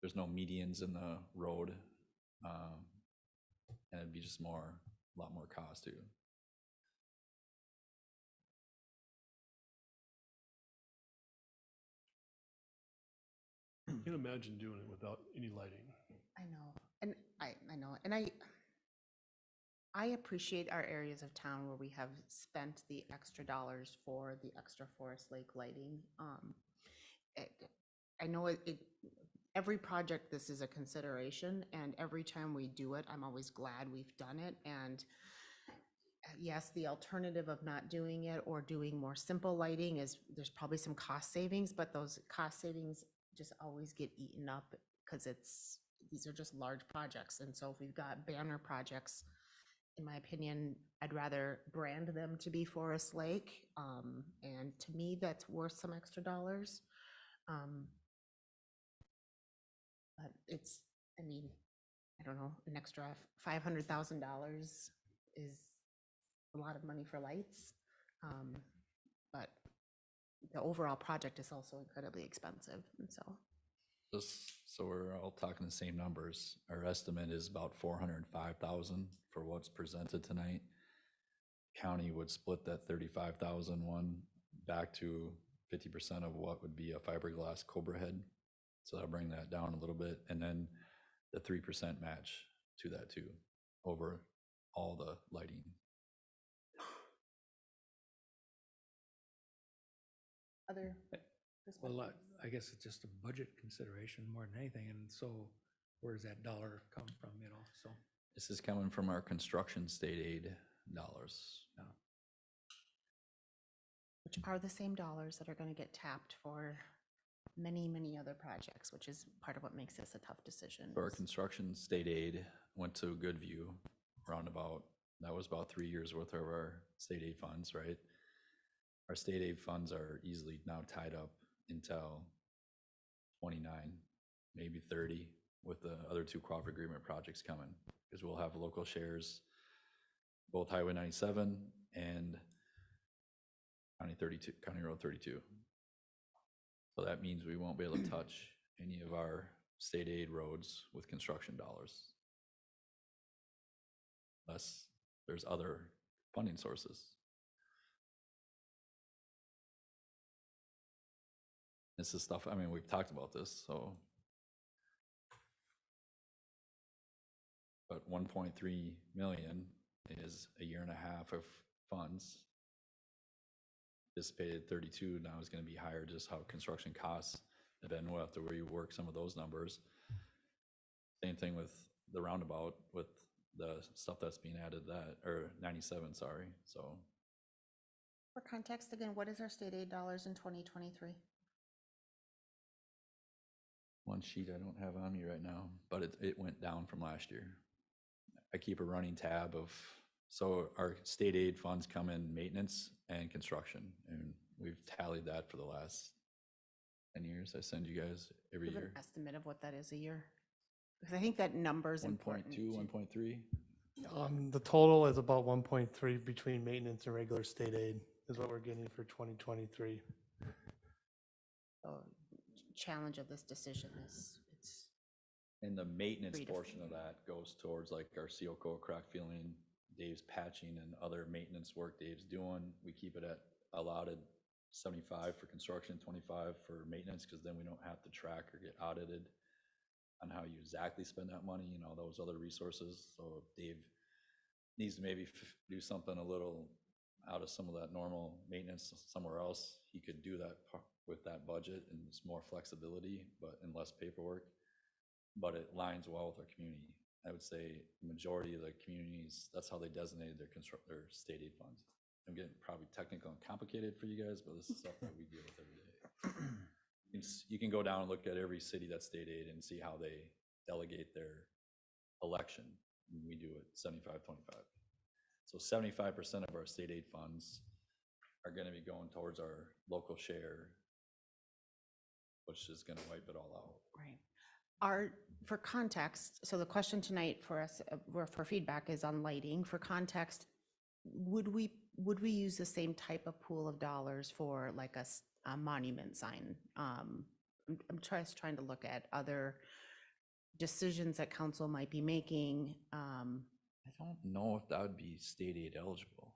there's no medians in the road. And it'd be just a lot more cost too. I can't imagine doing it without any lighting. I know, and I know, and I appreciate our areas of town where we have spent the extra dollars for the extra Forest Lake lighting. I know every project, this is a consideration, and every time we do it, I'm always glad we've done it. And yes, the alternative of not doing it or doing more simple lighting is, there's probably some cost savings, but those cost savings just always get eaten up because these are just large projects. And so if we've got banner projects, in my opinion, I'd rather brand them to be Forest Lake. And to me, that's worth some extra dollars. But it's, I mean, I don't know, an extra $500,000 is a lot of money for lights. But the overall project is also incredibly expensive, and so. Just so we're all talking the same numbers, our estimate is about 405,000 for what's presented tonight. County would split that 35,000 one back to 50% of what would be a fiberglass Cobra head. So that'll bring that down a little bit, and then the 3% match to that too, over all the lighting. Other Well, perspectives? I guess it's just a budget consideration more than anything, and so where does that dollar come from, you know, so. This is coming from our construction state aid dollars. Which are the same dollars that are going to get tapped for many, many other projects, which is part of what makes this a tough decision. So our construction state aid went to Goodview roundabout. That was about 3 years worth of our state aid funds, right? Our state aid funds are easily now tied up until 29. maybe 30 with the other two cooperative agreement projects coming, because we'll have local shares, both Highway 97 and County Road 32. So that means we won't be able to touch any of our state aid roads with construction dollars, unless there's other funding sources. This is stuff, I mean, we've talked about this, so. But 1.3 million is a year and a half of funds. Anticipated 32 now is gonna be higher, just how construction costs have been. We'll have to rework some of those numbers. Same thing with the roundabout, with the stuff that's being added that, or 97, sorry, so. For context, again, what is our state aid dollars in 2023? One sheet I don't have on me right now, but it went down from last year. I keep a running tab of, so our state aid funds come in maintenance and construction, and we've tallied that for the last 10 years. I send you guys every Give an year. estimate of what that is a year? Because I think that number's 1.2, important. 1.3. The total is about 1.3 between maintenance and regular state aid is what we're getting for 2023. Challenge of this decision is it's And the maintenance 3 to portion of that goes towards like our seal coat, crack filling, Dave's patching, and other maintenance work Dave's doing. We keep it at allotted 75 for construction, 25 for maintenance, because then we don't have to track or get audited on how you exactly spend that money, you know, those other resources. So if Dave needs to maybe do something a little out of some of that normal maintenance somewhere else, he could do that with that budget, and it's more flexibility, but and less paperwork. But it lines well with our community. I would say the majority of the communities, that's how they designated their state aid funds. I'm getting probably technical and complicated for you guys, but this is stuff that we deal with every day. You can go down and look at every city that's state aid and see how they delegate their election. And we do it 75-25. So 75% of our state aid funds are gonna be going towards our local share, which is gonna wipe it all out. Right. For context, so the question tonight for us, for feedback is on lighting. For context, would we use the same type of pool of dollars for like a monument sign? I'm just trying to look at other decisions that council might be making. I don't know if that would be state aid eligible.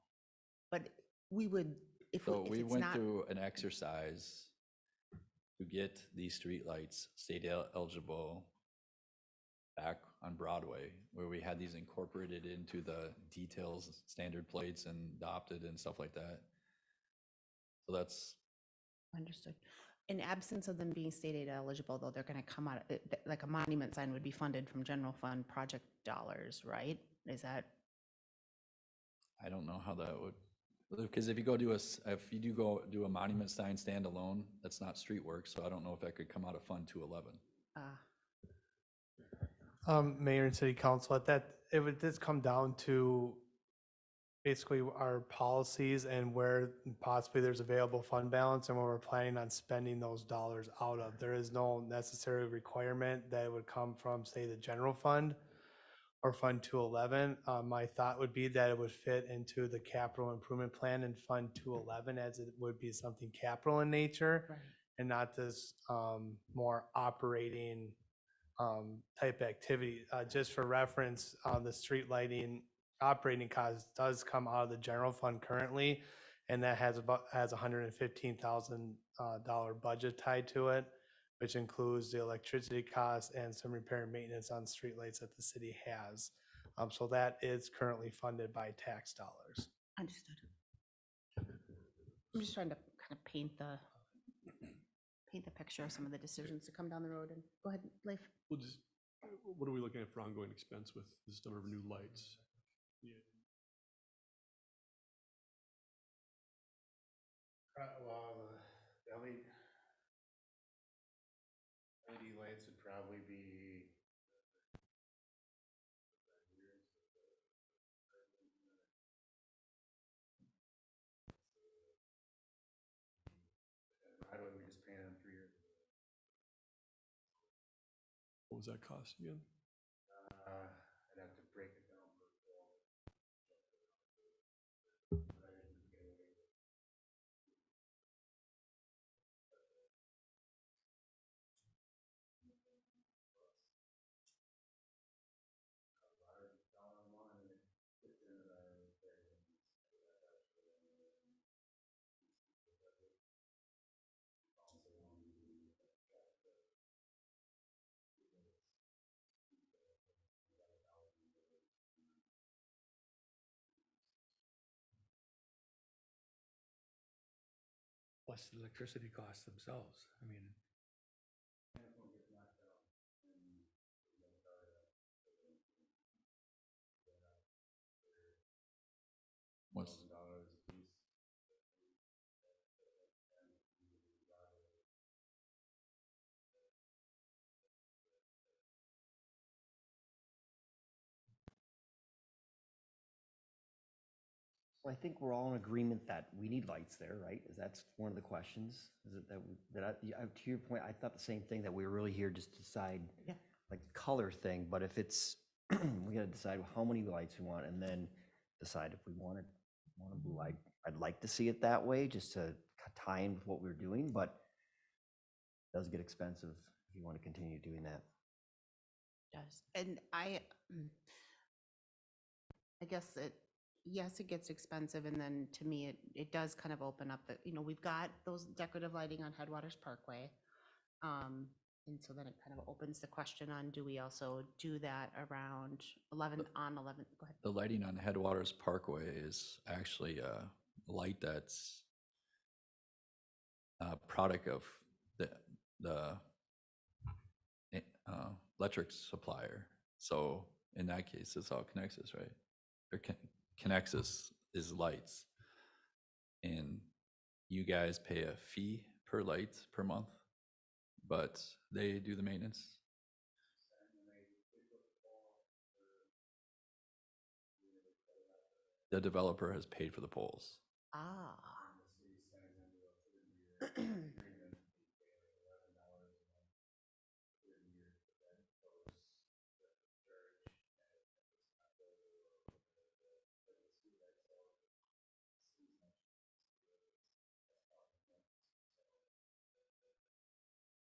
But we would, if So we it's went not. through an exercise to get these streetlights state eligible back on Broadway, where we had these incorporated into the details, standard plates, and adopted and stuff like that. So that's. Understood. In absence of them being state aid eligible, though, they're going to come out, like a monument sign would be funded from general fund project dollars, right? Is that? I don't know how that would, because if you go do if you do go do a monument sign standalone, that's not street work, so I don't know if that could come out of Fund 211. Mayor and City Council, it would just come down to basically our policies and where possibly there's available fund balance and where we're planning on spending those dollars out of. There is no necessary requirement that it would come from, say, the general fund or Fund 211. My thought would be that it would fit into the capital improvement plan in Fund 211, as it would be something capital in nature. Right. And not this more operating type activity. Just for reference, the street lighting operating cost does come out of the general fund currently, and that has $115,000 budget tied to it, which includes the electricity costs and some repair and maintenance on streetlights that the city has. So that is currently funded by tax dollars. Understood. I'm just trying to kind of paint the picture of some of the decisions to come down the road. And go ahead, Leif. Well, just, what are we looking at for ongoing expense with this number of new lights? Yeah. Well, the LED lights would probably be Broadway, we just painted them 3 years ago. does that cost again? I'd have to break it down per pole. Plus the electricity costs themselves. I mean, What's, Well, I think we're all in agreement that we need lights there, right? Is that's one of the questions? Is it that, to your point, I thought the same thing, that we were really here just to decide, like, the color thing, but if it's, we gotta decide how many lights we want and then decide if we want a blue light. I'd like to see it that way, just to tie in with what we're doing, but it does get expensive if you want to continue doing that. Does. And I guess yes, it gets expensive, and then to me, it does kind of open up the, we've got those decorative lighting on Headwaters Parkway. And so then it kind of opens the question on, do we also do that around 11, go ahead. the lighting on Headwaters Parkway is actually a light that's a product of the electric supplier. So in that case, it's all Conexus, right? Or Conexus is lights. And you guys pay a fee per light per month, but they do the maintenance. The developer has paid for the poles. Ah.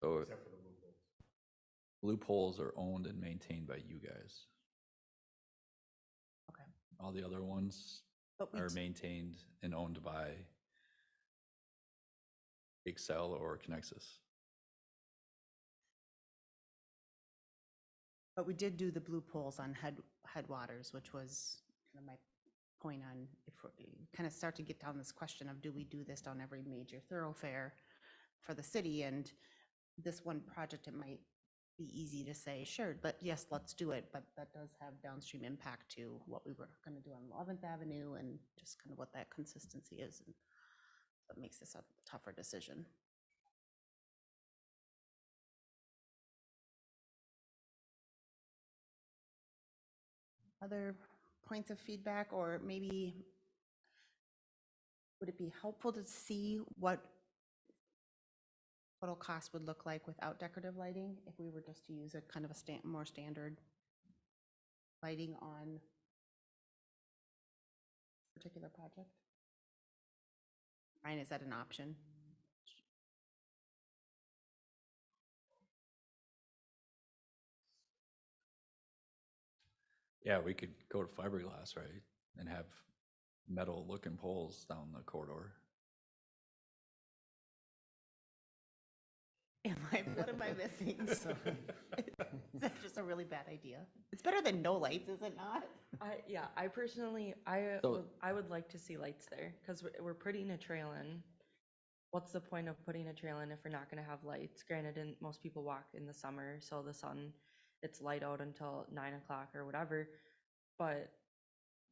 So Except for the blue poles. blue poles are owned and maintained by you guys. Okay. All the other ones But we are maintained and owned by Excel or Conexus. But we did do the blue poles on Headwaters, which was kind of my point on, if we kind of start to get down this question of, do we do this down every major thoroughfare for the city? And this one project, it might be easy to say, sure, but yes, let's do it. But that does have downstream impact to what we were going to do on 11th Avenue and just kind of what that consistency is. And that makes this a tougher decision. Other points of feedback, or maybe would it be helpful to see what total cost would look like without decorative lighting if we were just to use a kind of a more standard lighting on a particular project? Ryan, is that an option? Yeah, we could go to fiberglass, right? And have metal looking poles down the corridor. What am I missing? Is that just a really bad idea? It's better than no lights, is it not? Yeah, I personally, So- I would like to see lights there, because we're putting a trail in. What's the point of putting a trail in if we're not gonna have lights? Granted, most people walk in the summer, so the sun, it's light out until 9 o'clock or whatever. But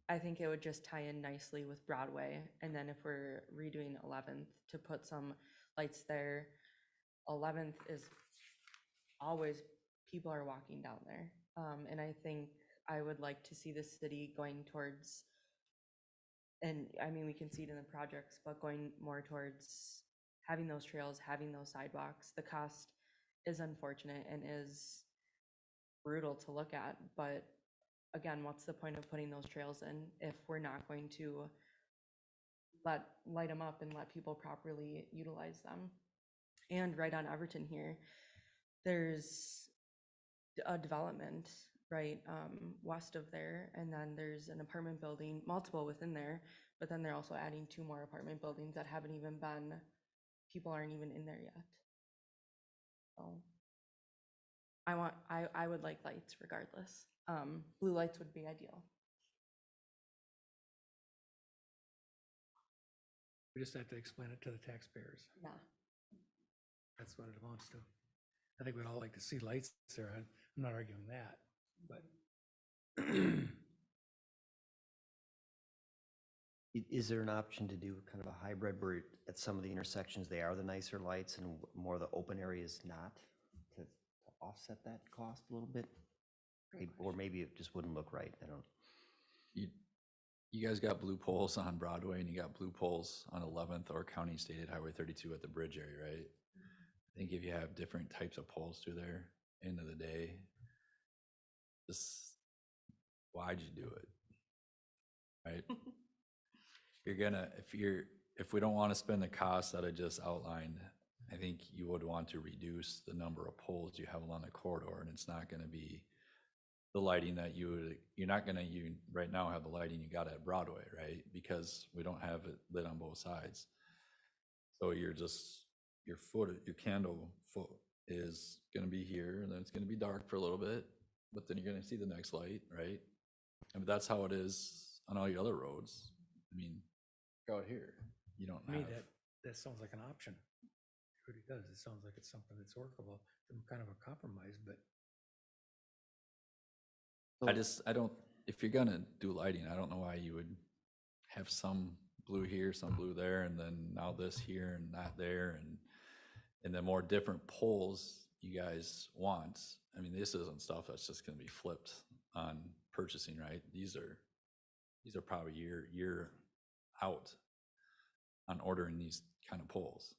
I think it would just tie in nicely with Broadway. And then if we're redoing 11th, to put some lights there. 11th is always, people are walking down there. And I think I would like to see the city going towards, and I mean, we can see it in the projects, but going more towards having those trails, having those sidewalks. The cost is unfortunate and is brutal to look at, but again, what's the point of putting those trails in if we're not going to light them up and let people properly utilize them? And right on Everton here, there's a development right west of there, and then there's an apartment building, multiple within there, but then they're also adding 2 more apartment buildings that haven't even been, people aren't even in there yet. So I would like lights regardless. Blue lights would be ideal. We just have to explain it to the taxpayers. Yeah. That's what it amounts to. I think we'd all like to see lights there. I'm not arguing that, but. Is there an option to do kind of a hybrid where at some of the intersections, they are the nicer lights and more of the open areas not, to offset that cost a little bit? Or maybe it just wouldn't look right, I don't. You guys got blue poles on Broadway and you got blue poles on 11th or County Stated Highway 32 at the bridge area, right? I think if you have different types of poles through there, end of the day, just why'd you do it? Right? If we don't want to spend the cost that I just outlined, I think you would want to reduce the number of poles you have along the corridor, and it's not going to be the lighting that you're not going to even right now have the lighting you got at Broadway, right? Because we don't have it lit on both sides. So your candle foot is going to be here, and then it's going to be dark for a little bit, but then you're going to see the next light, right? I mean, that's how it is on all your other roads. I mean, out here, you don't To me, have. that sounds like an option. It really does. It sounds like it's something that's workable, some kind of a compromise, but. If you're gonna do lighting, I don't know why you would have some blue here, some blue there, and then now this here and that there, and the more different poles you guys want. I mean, this isn't stuff that's just gonna be flipped on purchasing, right? These are probably year out on ordering these kind of poles.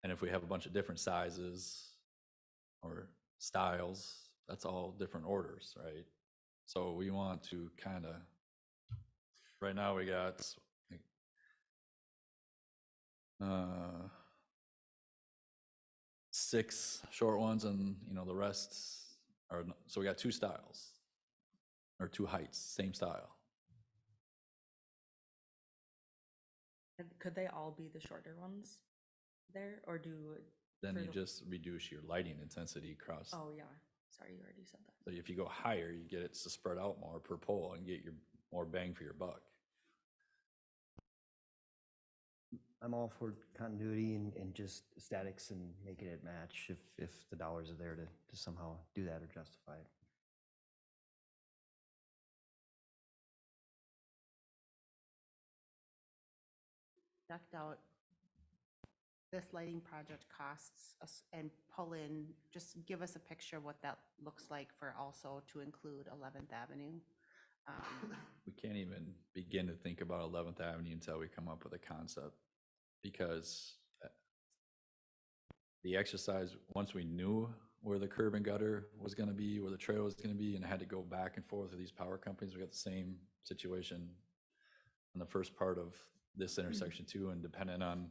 And if we have a bunch of different sizes or styles, that's all different orders, right? So we want to kind of, right now we got 6 short ones, and the rest are, so we got 2 styles or 2 heights, same style. And could they all be the shorter ones there, or Then for you the- just reduce your lighting intensity across. Oh, yeah, sorry, you already said that. So if you go higher, you get it to spread out more per pole and get your more bang for your buck. I'm all for continuity and just statics and making it match if the dollars are there to somehow do that or justify it. Decked out this lighting project costs us and pull in, just give us a picture of what that looks like for also to include 11th Avenue. We can't even begin to think about 11th Avenue until we come up with a concept, because the exercise, once we knew where the curb and gutter was going to be, where the trail was going to be, and had to go back and forth with these power companies, we got the same situation on the first part of this intersection too, and depending on,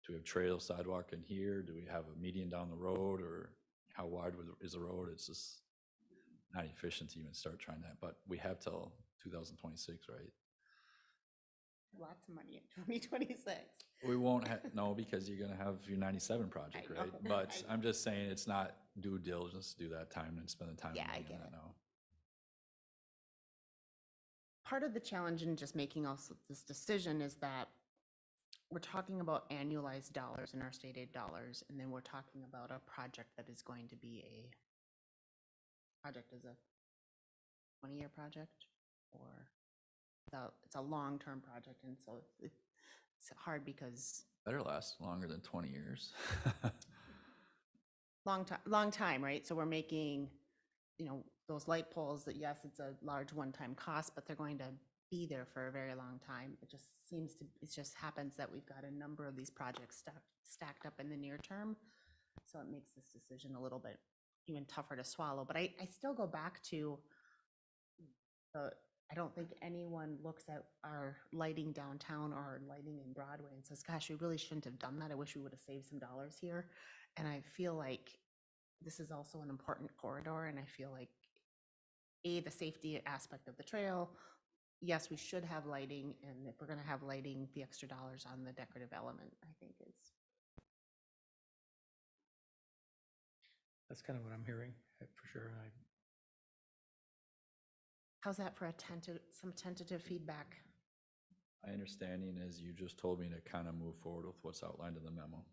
do we have trail sidewalk in here? Do we have a median down the road, or how wide is the road? It's just not efficient to even start trying that, but we have till 2026, right? Lots of money in 2026. We won't have, no, because you're gonna have your 97 project, I know, right? But I I'm just saying, it's not due diligence to do that time and spend the time. Yeah, and I money on get that it. now. Part of the challenge in just making also this decision is that we're talking about annualized dollars in our state aid dollars, and then we're talking about a project that is going to be a 20-year project, or it's a long-term project, and so it's hard because Better last longer than 20 years. long time, right? So we're making, those light poles that, yes, it's a large one-time cost, but they're going to be there for a very long time. It just happens that we've got a number of these projects stacked up in the near term. So it makes this decision a little bit even tougher to swallow. But I still go back to I don't think anyone looks at our lighting downtown or our lighting in Broadway and says, gosh, we really shouldn't have done that. I wish we would have saved some dollars here. And I feel like this is also an important corridor, and I feel like the safety aspect of the trail, yes, we should have lighting, and if we're gonna have lighting, the extra dollars on the decorative element, I think is. That's kind of what I'm hearing, for sure. How's that for some tentative feedback? My understanding is you just told me to kind of move forward with what's outlined in the memo.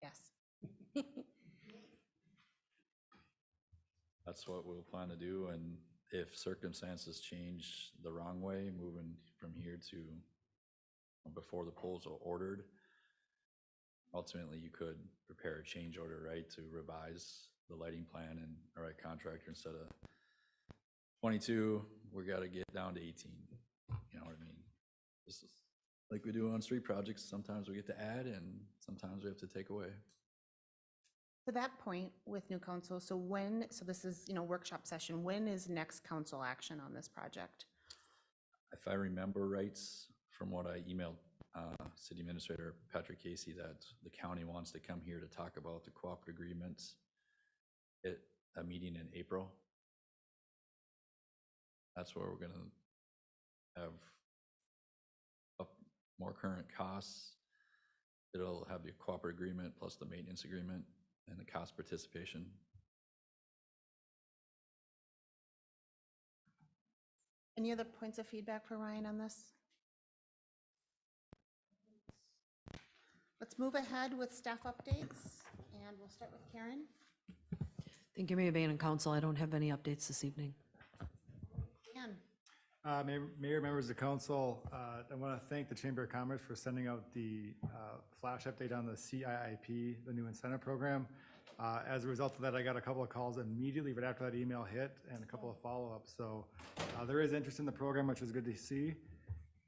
Yes. That's what we'll plan to do, and if circumstances change the wrong way, moving from here to before the polls are ordered, ultimately you could prepare a change order, right, to revise the lighting plan and, all right, contractor, instead of 22, we got to get down to 18. You know what I mean? This is like we do on street projects. Sometimes we get to add and sometimes we have to take away. To that point with new council, so this is, workshop session, when is next council action on this project? If I remember right from what I emailed City Administrator Patrick Casey, that the county wants to come here to talk about the cooperative agreements at a meeting in April. That's where we're going to have more current costs. It'll have the cooperative agreement plus the maintenance agreement and the cost participation. Any other points of feedback for Ryan on this? Let's move ahead with staff updates, and we'll start with Karen. Thank you, Mayor Bain and Council. I don't have any updates this evening. Dan. Mayor, members of council, I want to thank the Chamber of Commerce for sending out the flash update on the CIIP, the new incentive program. As a result of that, I got a couple of calls immediately right after that email hit and a couple of follow-ups. So there is interest in the program, which is good to see.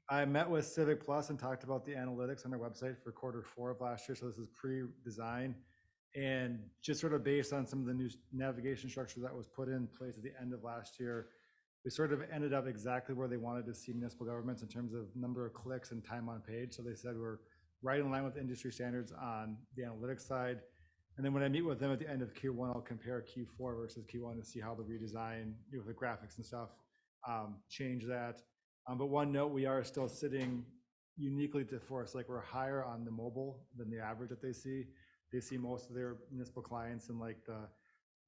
I met with Civic Plus and talked about the analytics on their website for Q4 of last year. So this is pre-design. And just sort of based on some of the new navigation structure that was put in place at the end of last year, we sort of ended up exactly where they wanted to see municipal governments in terms of number of clicks and time on page. So they said we're right in line with industry standards on the analytics side. And then when I meet with them at the end of Q1, I'll compare Q4 versus Q1 to see how the redesign, with the graphics and stuff, change that. But one note, we are still sitting uniquely to Forest Lake. We're higher on the mobile than the average that they see. They see most of their municipal clients in like the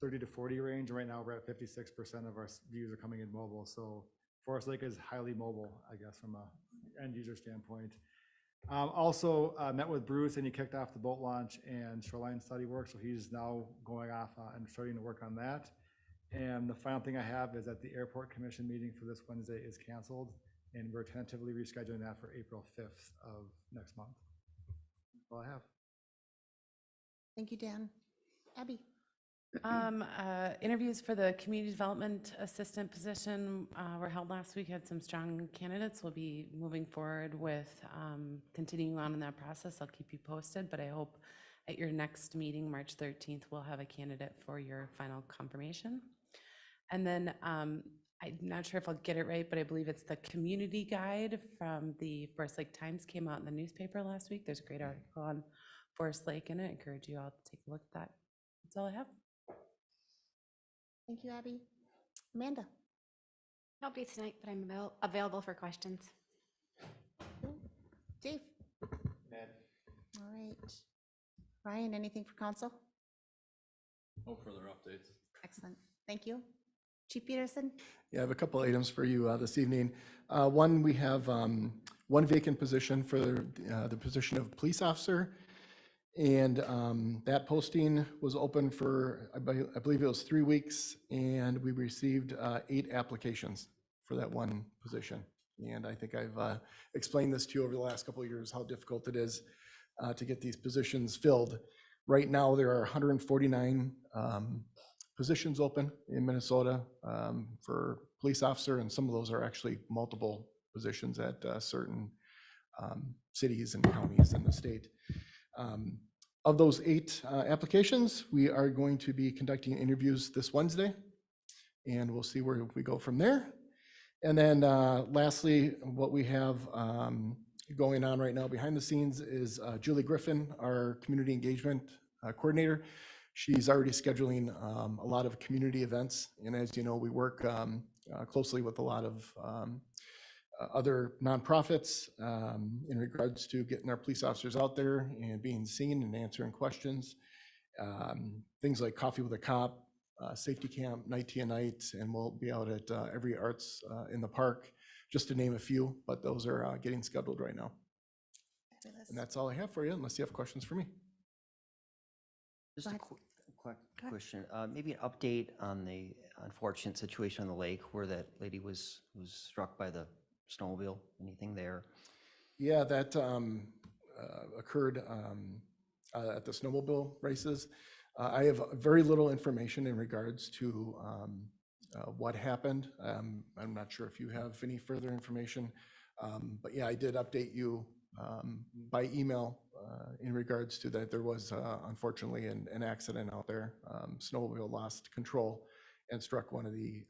30 to 40 range. Right now, we're at 56% of our views are coming in mobile. So Forest Lake is highly mobile, I guess, from a end user standpoint. Also met with Bruce, and he kicked off the boat launch and shoreline study work. So he's now going off and starting to work on that. And the final thing I have is that the airport commission meeting for this Wednesday is canceled, and we're tentatively rescheduling that for April 5th of next month. That's all I have. Thank you, Dan. Abby. Interviews for the community development assistant position were held last week. Had some strong candidates. We'll be moving forward with continuing on in that process. I'll keep you posted, but I hope at your next meeting, March 13th, we'll have a candidate for your final confirmation. And then I'm not sure if I'll get it right, but I believe it's the community guide from the Forest Lake Times came out in the newspaper last week. There's a great article on Forest Lake in it. I encourage you all to take a look at that. That's all I have. Thank you, Abby. Amanda. No updates tonight, but I'm available for questions. Dave. All right. Ryan, anything for council? No further updates. Excellent. Thank you. Chief Peterson. Yeah, I have a couple items for you this evening. One, we have one vacant position for the position of police officer. And that posting was open for, I believe it was 3 weeks, and we received 8 applications for that one position. And I think I've explained this to you over the last couple of years, how difficult it is to get these positions filled. Right now, there are 149 positions open in Minnesota for police officer, and some of those are actually multiple positions at certain cities and counties in the state. Of those 8 applications, we are going to be conducting interviews this Wednesday, and we'll see where we go from there. And then lastly, what we have going on right now behind the scenes is Julie Griffin, our community engagement coordinator. She's already scheduling a lot of community events. And as you know, we work closely with a lot of other nonprofits in regards to getting our police officers out there and being seen and answering questions. Things like Coffee with a Cop, Safety Camp, Night to Night, and we'll be out at Every Arts in the Park, just to name a few, but those are getting scheduled right now. And that's all I have for you, unless you have questions for me. Just a quick question, maybe an update on the unfortunate situation on the lake where that lady was struck by the snowmobile. Anything there? Yeah, that occurred at the snowmobile races. I have very little information in regards to what happened. I'm not sure if you have any further information, but yeah, I did update you by email in regards to that. There was unfortunately an accident out there. Snowmobile lost control and struck one of the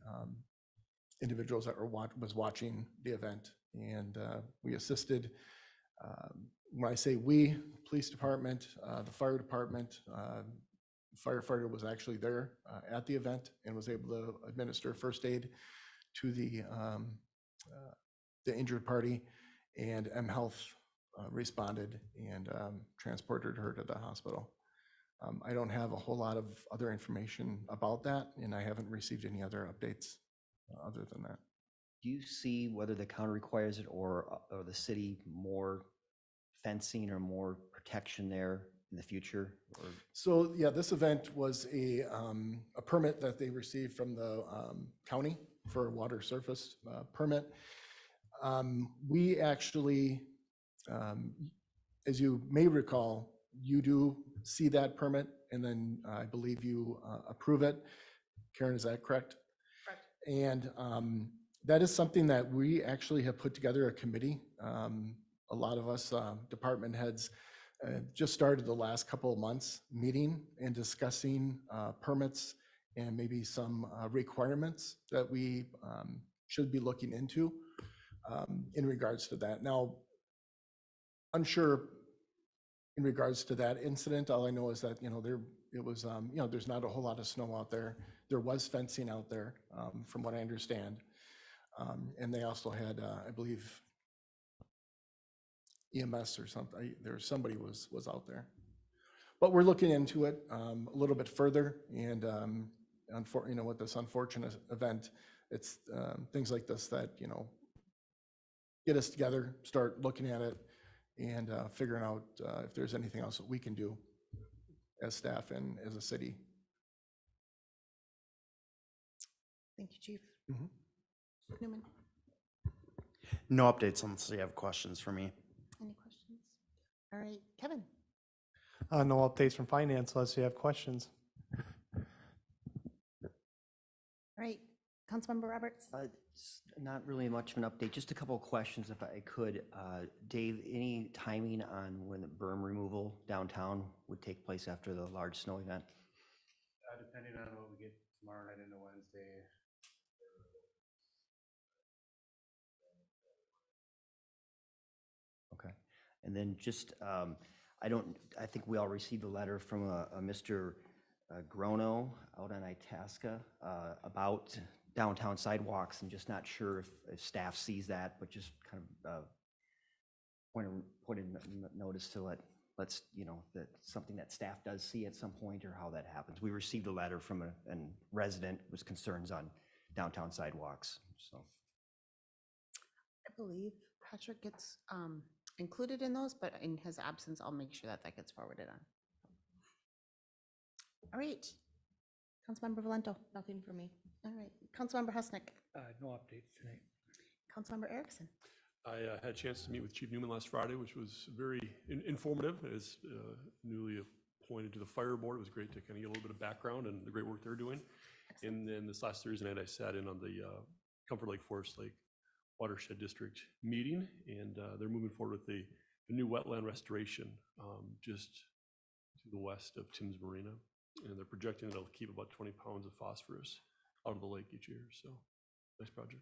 individuals that was watching the event, and we assisted. When I say we, police department, the fire department, firefighter was actually there at the event and was able to administer first aid to the injured party, and mHealth responded and transported her to the hospital. I don't have a whole lot of other information about that, and I haven't received any other updates other than that. Do you see whether the county requires it or the city more fencing or more protection there in the future? Or? So yeah, this event was a permit that they received from the county for a water surface permit. We actually, as you may recall, you do see that permit and then I believe you approve it. Karen, is that correct? Correct. And that is something that we actually have put together a committee. A lot of us department heads just started the last couple of months meeting and discussing permits and maybe some requirements that we should be looking into in regards to that. Now, unsure in regards to that incident. All I know is that, it was, there's not a whole lot of snow out there. There was fencing out there, from what I understand. And they also had, I believe, EMS or something. Somebody was out there. But we're looking into it a little bit further. And with this unfortunate event, it's things like this that, get us together, start looking at it, and figuring out if there's anything else that we can do as staff and as a city. Thank you, Chief. Newman, No updates unless you have questions for me. any questions? All right, Kevin. No updates from finance unless you have questions. All right, Councilmember Roberts. Not really much of an update, just a couple of questions if I could. Dave, any timing on when the berm removal downtown would take place after the large snow event? Depending on what we get tomorrow night into Wednesday. Okay, and then just, I think we all received a letter from a Mr. Grono out on Itasca about downtown sidewalks, and just not sure if staff sees that, but just kind of point in notice to let's, that something that staff does see at some point, or how that happens. We received a letter from a resident with concerns on downtown sidewalks, so. I believe Patrick gets included in those, but in his absence, I'll make sure that gets forwarded on. All right, Councilmember Valento. Nothing for me. All right, Councilmember Husnick. No updates tonight. Councilmember Erickson. I had a chance to meet with Chief Newman last Friday, which was very informative. As newly appointed to the fire board, it was great to kind of get a little bit of background and the great work they're doing. And then this last Thursday night, I sat in on the Comfort Lake Forest Lake Watershed District meeting, and they're moving forward with the new wetland restoration. Just to the west of Tim's Marina. And they're projecting it'll keep about 20 pounds of phosphorus out of the lake each year. So nice project.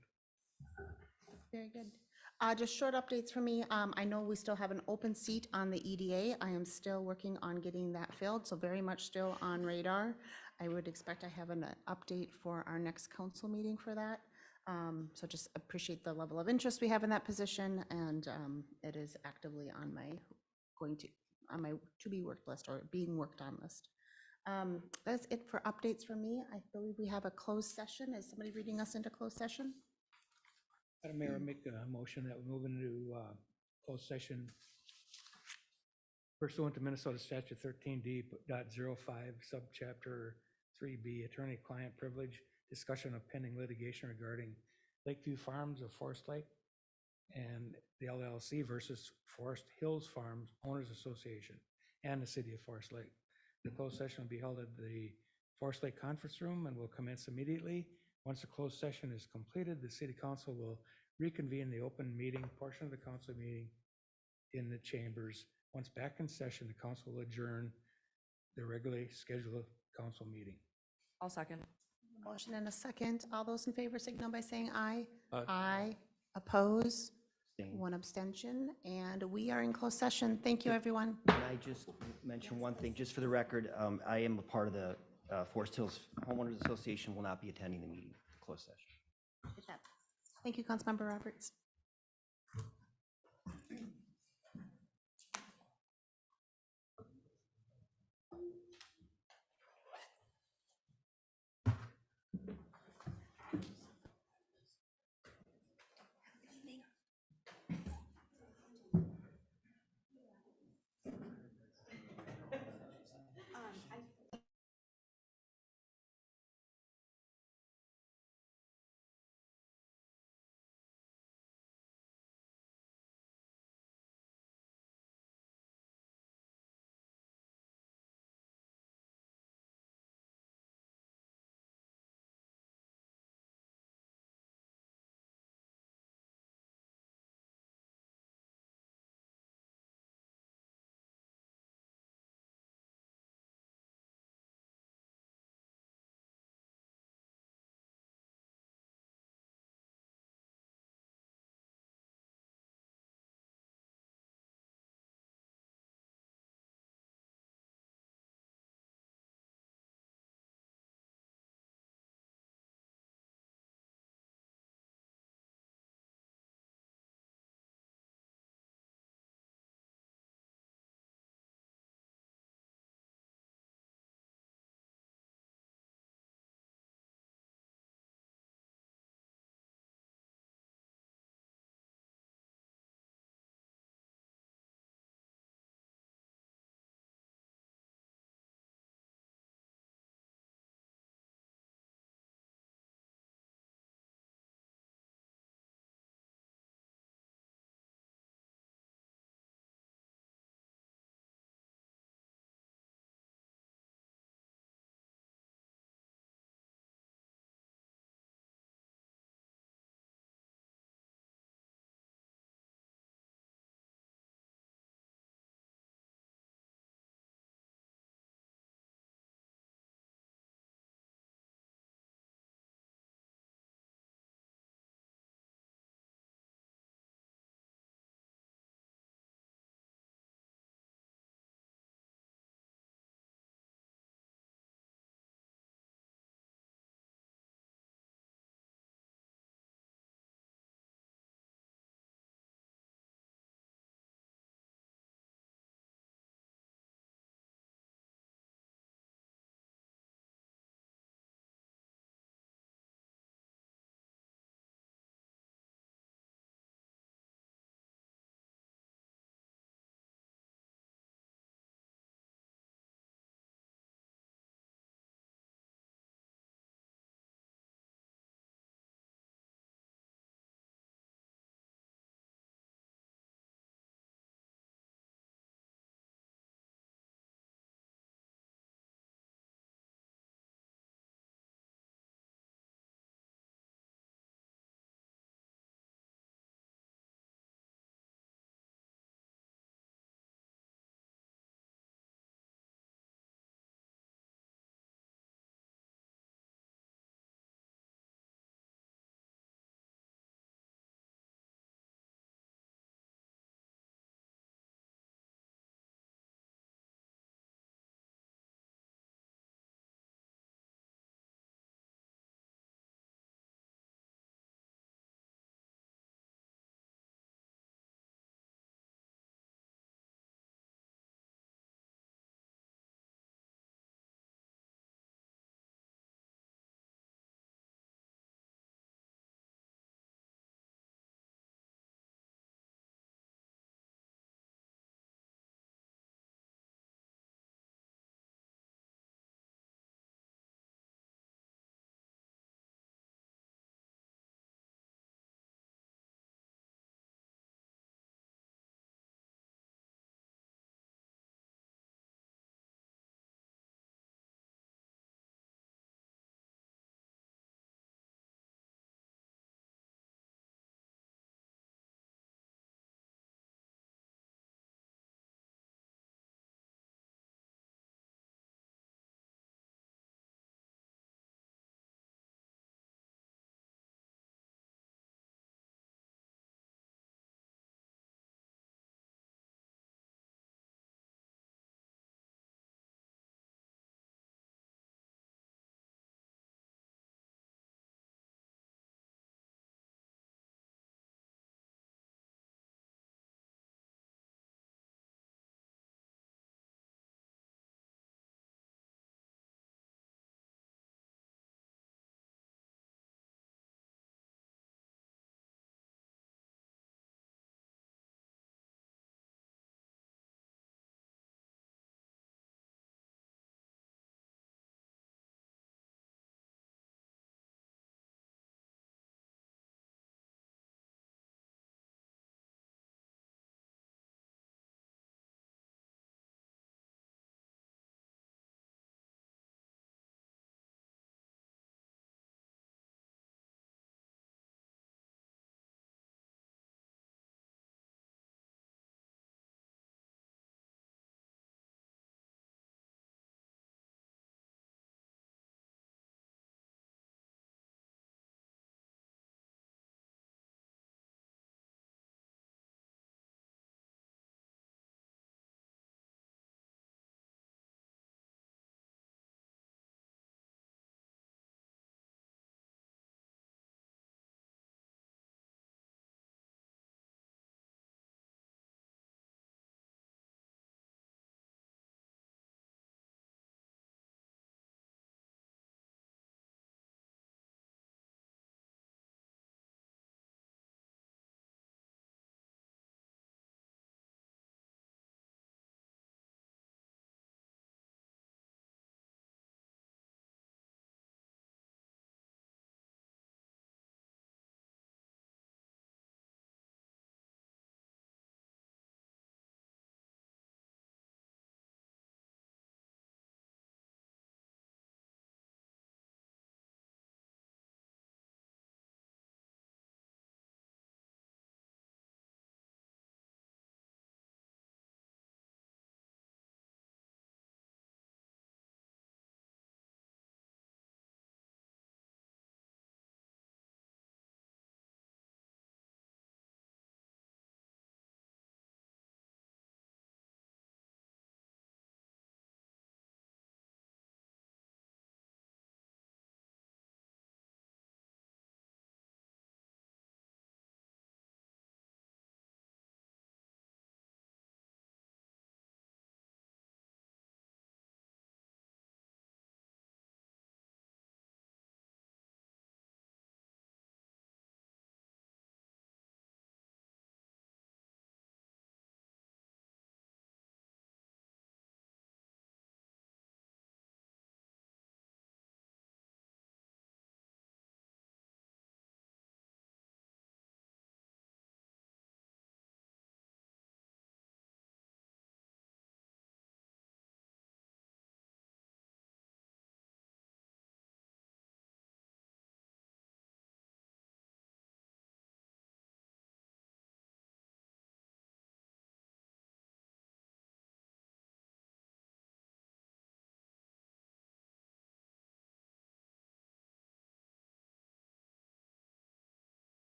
Very good. Just short updates for me. I know we still have an open seat on the EDA. I am still working on getting that filled, so very much still on radar. I would expect I have an update for our next council meeting for that. So just appreciate the level of interest we have in that position, and it is actively on my to-be worked list or being worked on list. That's it for updates from me. I believe we have a closed session. Is somebody reading us into closed session? Madam Mayor, I make a motion that we move into closed session pursuant to Minnesota Statute 13D.05, subchapter 3B, attorney-client privilege, discussion of pending litigation regarding Lakeview Farms of Forest Lake and the LLC versus Forest Hills Farms Owners Association and the City of Forest Lake. The closed session will be held at the Forest Lake Conference Room and will commence immediately. Once the closed session is completed, the City Council will reconvene the open meeting portion of the council meeting in the chambers. Once back in session, the council will adjourn the regularly scheduled council meeting. I'll second. Motion and a second. All those in favor signal by saying aye. Aye. Aye. Oppose? Abstain. One abstention, and we are in closed session. Thank you, everyone. Can I just mention one thing, just for the record? I am a part of the Forest Hills Homeowners Association, will not be attending the meeting, closed session. Thank you, Councilmember Roberts.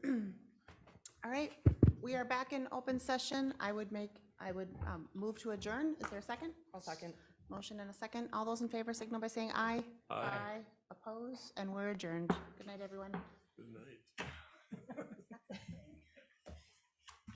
All right, we are back in open session. I would move to adjourn. Is there a second? I'll second. Motion and a second. All those in favor signal by saying aye. Aye. Oppose, and we're adjourned. Good night, everyone. Good night.